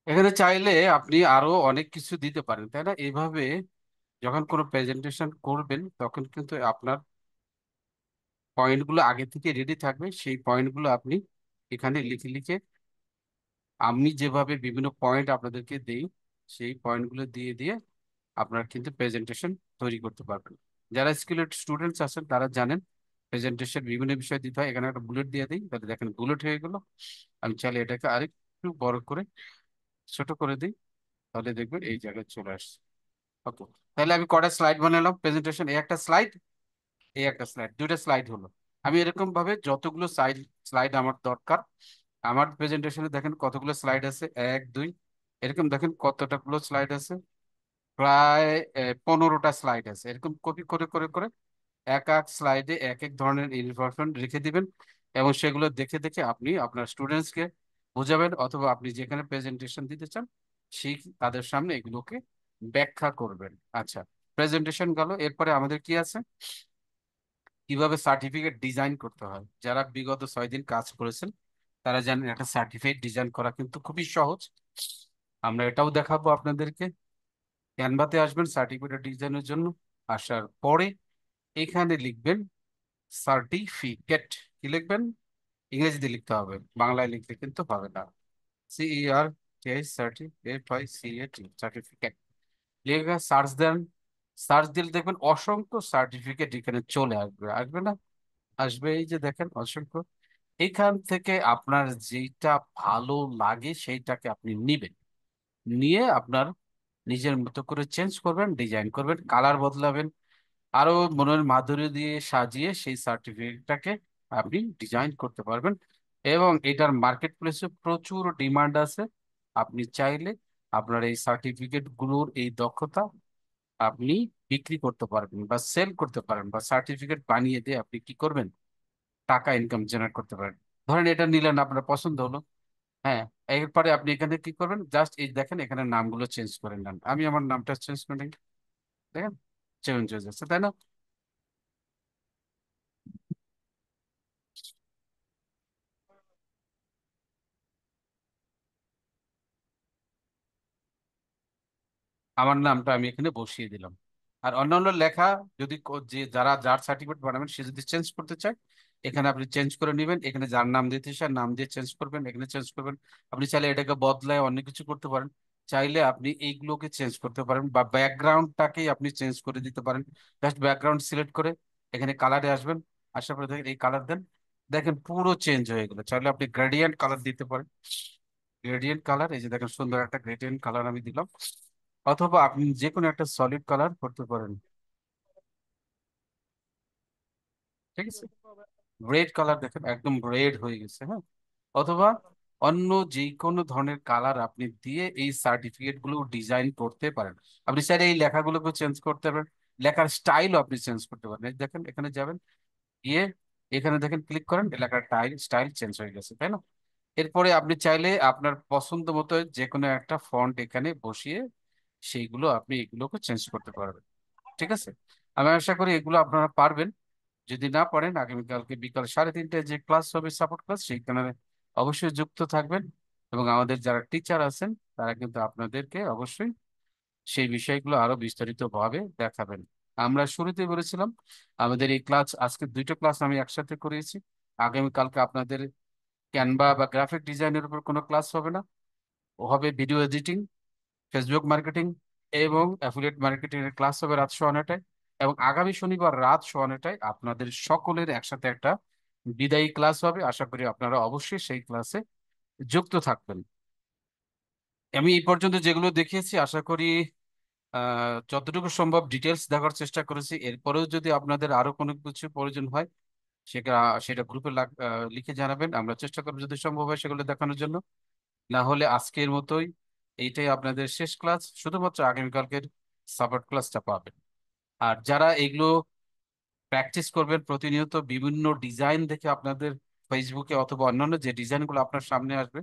এখানে চাইলে আপনি আরো অনেক কিছু দিতে পারেন, তাই না? এইভাবে যখন কোনো প্রেজেন্টেশন করবেন তখন কিন্তু আপনার পয়েন্টগুলো আগে থেকে রেডি থাকবে, সেই পয়েন্টগুলো আপনি এখানে লিখে লিখে, আমি যেভাবে বিভিন্ন পয়েন্ট আপনাদেরকে দেই সেই পয়েন্টগুলো দিয়ে দিয়ে আপনারা কিন্তু প্রেজেন্টেশন তৈরি করতে পারবেন। যারা স্কুলের স্টুডেন্টস আছেন তারা জানেন প্রেজেন্টেশন বিভিন্ন বিষয় দিতে হয়। এখানে একটা বুলেট দিয়ে দিই, তাহলে দেখেন বুলেট হয়ে গেল। আমি চাইলে এটাকে আরেকটু বড় করে ছোট করে দিই, তাহলে দেখবেন এই জায়গায় চলে আসছে। ওকে, তাহলে আমি কটা স্লাইড বানালাম প্রেজেন্টেশন, এই একটা স্লাইড, এই একটা স্লাইড, দুইটা স্লাইড হলো। আমি এরকম ভাবে যতগুলো স্লাইড আমার দরকার, আমার প্রেজেন্টেশনে দেখেন কতগুলো স্লাইড আছে, 1 2, এরকম দেখেন কতটাগুলো স্লাইড আছে, প্রায় 15টা স্লাইড আছে। এরকম কপি করে করে করে এক এক স্লাইডে এক এক ধরনের ইনফরমেশন রেখে দিবেন, এবং সেগুলো দেখে দেখে আপনি আপনার স্টুডেন্টসকে বোঝাবেন, অথবা আপনি যেখানে প্রেজেন্টেশন দিতে চান সেই তাদের সামনে এগুলোকে ব্যাখ্যা করবেন। আচ্ছা, প্রেজেন্টেশন গেল, এরপরে আমাদের কি আছে, কিভাবে সার্টিফিকেট ডিজাইন করতে হয়। যারা বিগত 6 দিন কাজ করেছেন তারা জানেন একটা সার্টিফিকেট ডিজাইন করা কিন্তু খুবই সহজ। আমরা এটাও দেখাবো আপনাদেরকে। ক্যানভাতে আসবেন সার্টিফিকেট ডিজাইনের জন্য, আসার পরে এখানে লিখবেন সার্টিফিকেট। কি লিখবেন, ইংরেজিতে লিখতে হবে, বাংলায় লিখলে কিন্তু হবে না। CER FICAT সার্টিফিকেট লিখে সার্চ দেন। সার্চ দিলে দেখবেন অসংখ্য সার্টিফিকেট এখানে চলে আসবে, আসবে না? আসবে, এই যে দেখেন অসংখ্য। এখান থেকে আপনার যেটা ভালো লাগে সেইটাকে আপনি নিবেন, নিয়ে আপনার নিজের মতো করে চেঞ্জ করবেন, ডিজাইন করবেন, কালার বদলাবেন, আরো মনের মাধুরী দিয়ে সাজিয়ে সেই সার্টিফিকেটটাকে আপনি ডিজাইন করতে পারবেন। এবং এটার মার্কেট প্লেসে প্রচুর ডিমান্ড আছে। আপনি চাইলে আপনার এই সার্টিফিকেট গুলোর এই দক্ষতা আপনি বিক্রি করতে পারবেন বা সেল করতে পারেন, বা সার্টিফিকেট বানিয়ে দিয়ে আপনি কি করবেন, টাকা ইনকাম জেনারেট করতে পারেন। ধরেন এটা নিলেন, আপনার পছন্দ হলো, হ্যাঁ, এরপরে আপনি এখানে কি করবেন, জাস্ট এই দেখেন এখানে নামগুলো চেঞ্জ করে নেন। আমি আমার নামটা চেঞ্জ করে নিই, দেখেন চেঞ্জ হয়ে যাচ্ছে, তাই না? আমার নামটা আমি এখানে বসিয়ে দিলাম। আর অন্যান্য লেখা যদি যে যারা যার সার্টিফিকেট বানাবেন সে যদি চেঞ্জ করতে চায়, এখানে আপনি চেঞ্জ করে নেবেন। এখানে যার নাম দিতে চান নাম দিয়ে চেঞ্জ করবেন, এখানে চেঞ্জ করবেন। আপনি চাইলে এটাকে বদলায় অনেক কিছু করতে পারেন। চাইলে আপনি এইগুলোকে চেঞ্জ করতে পারেন, বা ব্যাকগ্রাউন্ডটাকেই আপনি চেঞ্জ করে দিতে পারেন। জাস্ট ব্যাকগ্রাউন্ড সিলেক্ট করে এখানে কালারে আসবেন, আসার পরে দেখেন এই কালার দেন, দেখেন পুরো চেঞ্জ হয়ে গেলো। চাইলে আপনি গ্রেডিয়েন্ট কালার দিতে পারেন। গ্রেডিয়েন্ট কালার, এই যে দেখেন সুন্দর একটা গ্রেডিয়েন্ট কালার আমি দিলাম। অথবা আপনি যে কোনো একটা সলিড কালার করতে পারেন, ঠিক আছে? রেড কালার দেখেন একদম রেড হয়ে গেছে, হ্যাঁ। অথবা অন্য যে কোনো ধরনের কালার আপনি দিয়ে এই সার্টিফিকেট গুলো ডিজাইন করতে পারেন। আপনি চাইলে এই লেখাগুলোকে চেঞ্জ করতে পারেন, লেখার স্টাইলও আপনি চেঞ্জ করতে পারেন। এই দেখেন এখানে যাবেন, গিয়ে এখানে দেখেন ক্লিক করেন, লেখার স্টাইল চেঞ্জ হয়ে গেছে, তাই না? এরপরে আপনি চাইলে আপনার পছন্দ মতো যে কোনো একটা ফন্ট এখানে বসিয়ে সেইগুলো আপনি এগুলোকে চেঞ্জ করতে পারবেন, ঠিক আছে? আমি আশা করি এগুলো আপনারা পারবেন। যদি না পারেন, আগামীকালকে বিকাল 3:30টায় যে ক্লাস হবে, সাপোর্ট ক্লাস, সেইখানে অবশ্যই যুক্ত থাকবেন। এবং আমাদের যারা টিচার আছেন তারা কিন্তু আপনাদেরকে অবশ্যই সেই বিষয়গুলো আরো বিস্তারিত ভাবে দেখাবেন। আমরা শুরুতে বলেছিলাম আমাদের এই ক্লাস, আজকে দুইটা ক্লাস আমি একসাথে করিয়েছি। আগামীকালকে আপনাদের ক্যানভা বা গ্রাফিক ডিজাইনের উপর কোনো ক্লাস হবে না, ও হবে ভিডিও এডিটিং, ফেসবুক মার্কেটিং এবং অ্যাফিলিয়েট মার্কেটিং এর ক্লাস হবে রাত 9:30টায়। এবং আগামী শনিবার রাত 9:30টায় আপনাদের সকলের একসাথে একটা বিদায়ী ক্লাস হবে। আশা করি আপনারা অবশ্যই সেই ক্লাসে যুক্ত থাকবেন। আমি এই পর্যন্ত যেগুলো দেখিয়েছি আশা করি যতটুকু সম্ভব ডিটেলস দেখার চেষ্টা করেছি। এরপরেও যদি আপনাদের আরো কোনো কিছু প্রয়োজন হয় সেটা সেটা গ্রুপে লিখে জানাবেন, আমরা চেষ্টা করবো যদি সম্ভব হয় সেগুলো দেখানোর জন্য। না হলে আজকের মতোই এইটাই আপনাদের শেষ ক্লাস, শুধুমাত্র আগামীকালকের সাপোর্ট ক্লাসটা পাবেন। আর যারা এগুলো প্র্যাকটিস করবেন প্রতিনিয়ত, বিভিন্ন ডিজাইন দেখে আপনাদের ফেসবুকে অথবা অন্যান্য যে ডিজাইনগুলো আপনার সামনে আসবে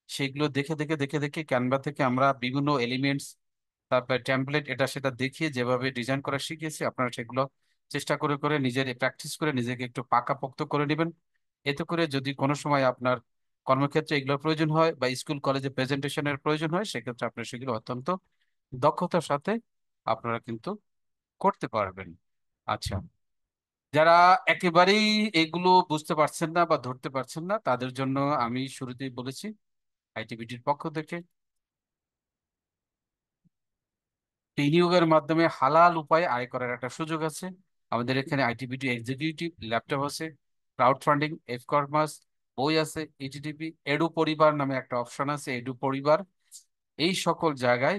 সেগুলো দেখে দেখে দেখে দেখে ক্যানভা থেকে আমরা বিভিন্ন এলিমেন্টস, তারপরে টেমপ্লেট, এটা সেটা দেখিয়ে যেভাবে ডিজাইন করা শিখিয়েছি আপনারা সেগুলো চেষ্টা করে করে নিজের প্র্যাকটিস করে নিজেকে একটু পাকাপোক্ত করে নেবেন। এতে করে যদি কোনো সময় আপনার কর্মক্ষেত্রে এগুলোর প্রয়োজন হয় বা স্কুল কলেজে প্রেজেন্টেশনের প্রয়োজন হয়, সেক্ষেত্রে আপনার সেগুলো অত্যন্ত দক্ষতার সাথে আপনারা কিন্তু করতে পারবেন। আচ্ছা, যারা একেবারেই এগুলো বুঝতে পারছেন না বা ধরতে পারছেন না তাদের জন্য আমি শুরুতেই বলেছি আইটিবিটির পক্ষ থেকে বিনিয়োগের মাধ্যমে হালাল উপায়ে আয় করার একটা সুযোগ আছে। আমাদের এখানে আইটিবিটি এক্সিকিউটিভ ল্যাপটপ আছে, ক্রাউড ফান্ডিং, এফ কমার্স, বই আছে, ইটিডিপি, এডু পরিবার নামে একটা অপশন আছে, এডু পরিবার। এই সকল জায়গায়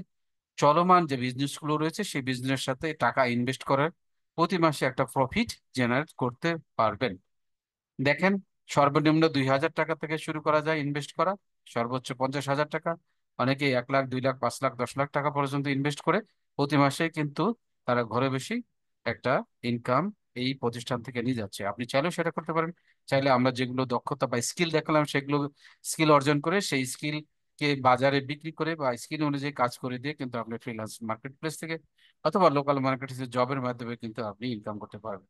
চলমান যে বিজনেসগুলো রয়েছে সেই বিজনেসের সাথে টাকা ইনভেস্ট করার প্রতি মাসে একটা প্রফিট জেনারেট করতে পারবেন। দেখেন, সর্বনিম্ন 2,000 টাকা থেকে শুরু করা যায় ইনভেস্ট করা, সর্বোচ্চ 50,000 টাকা, অনেকে 1 লাখ, 2 লাখ, 5 লাখ, 10 লাখ টাকা পর্যন্ত ইনভেস্ট করে প্রতি মাসে কিন্তু তারা ঘরে বসেই একটা ইনকাম এই প্রতিষ্ঠান থেকে নিয়ে যাচ্ছে। আপনি চাইলেও সেটা করতে পারেন। চাইলে আমরা যেগুলো দক্ষতা বা স্কিল দেখালাম সেগুলো স্কিল অর্জন করে সেই স্কিল কে বাজারে বিক্রি করে বা স্কিল অনুযায়ী কাজ করে দিয়ে কিন্তু আপনি ফ্রিল্যান্স মার্কেট প্লেস থেকে অথবা লোকাল মার্কেট জবের মাধ্যমে কিন্তু আপনি ইনকাম করতে পারবেন।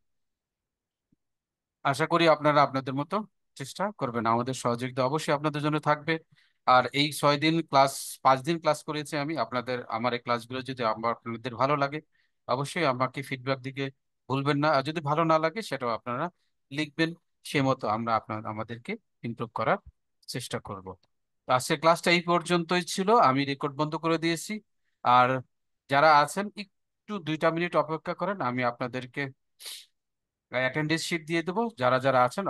আশা করি আপনারা আপনাদের মতো চেষ্টা করবেন, আমাদের সহযোগিতা অবশ্যই আপনাদের জন্য থাকবে। আর এই 6 দিন ক্লাস, 5 দিন ক্লাস করেছি আমি আপনাদের, আমার এই ক্লাসগুলো যদি আপনাদের ভালো লাগে অবশ্যই আমাকে ফিডব্যাক দিকে ভুলবেন না। আর যদি ভালো না লাগে সেটাও আপনারা লিখবেন, সে মতো আমরা আমাদেরকে ইমপ্রুভ করার চেষ্টা করব। আজকের ক্লাসটা এই পর্যন্তই ছিল, আমি রেকর্ড বন্ধ করে দিয়েছি। আর যারা আছেন একটু 2টা মিনিট অপেক্ষা করেন, আমি আপনাদেরকে অ্যাটেন্ডেন্স শিট দিয়ে দেবো, যারা যারা আছেন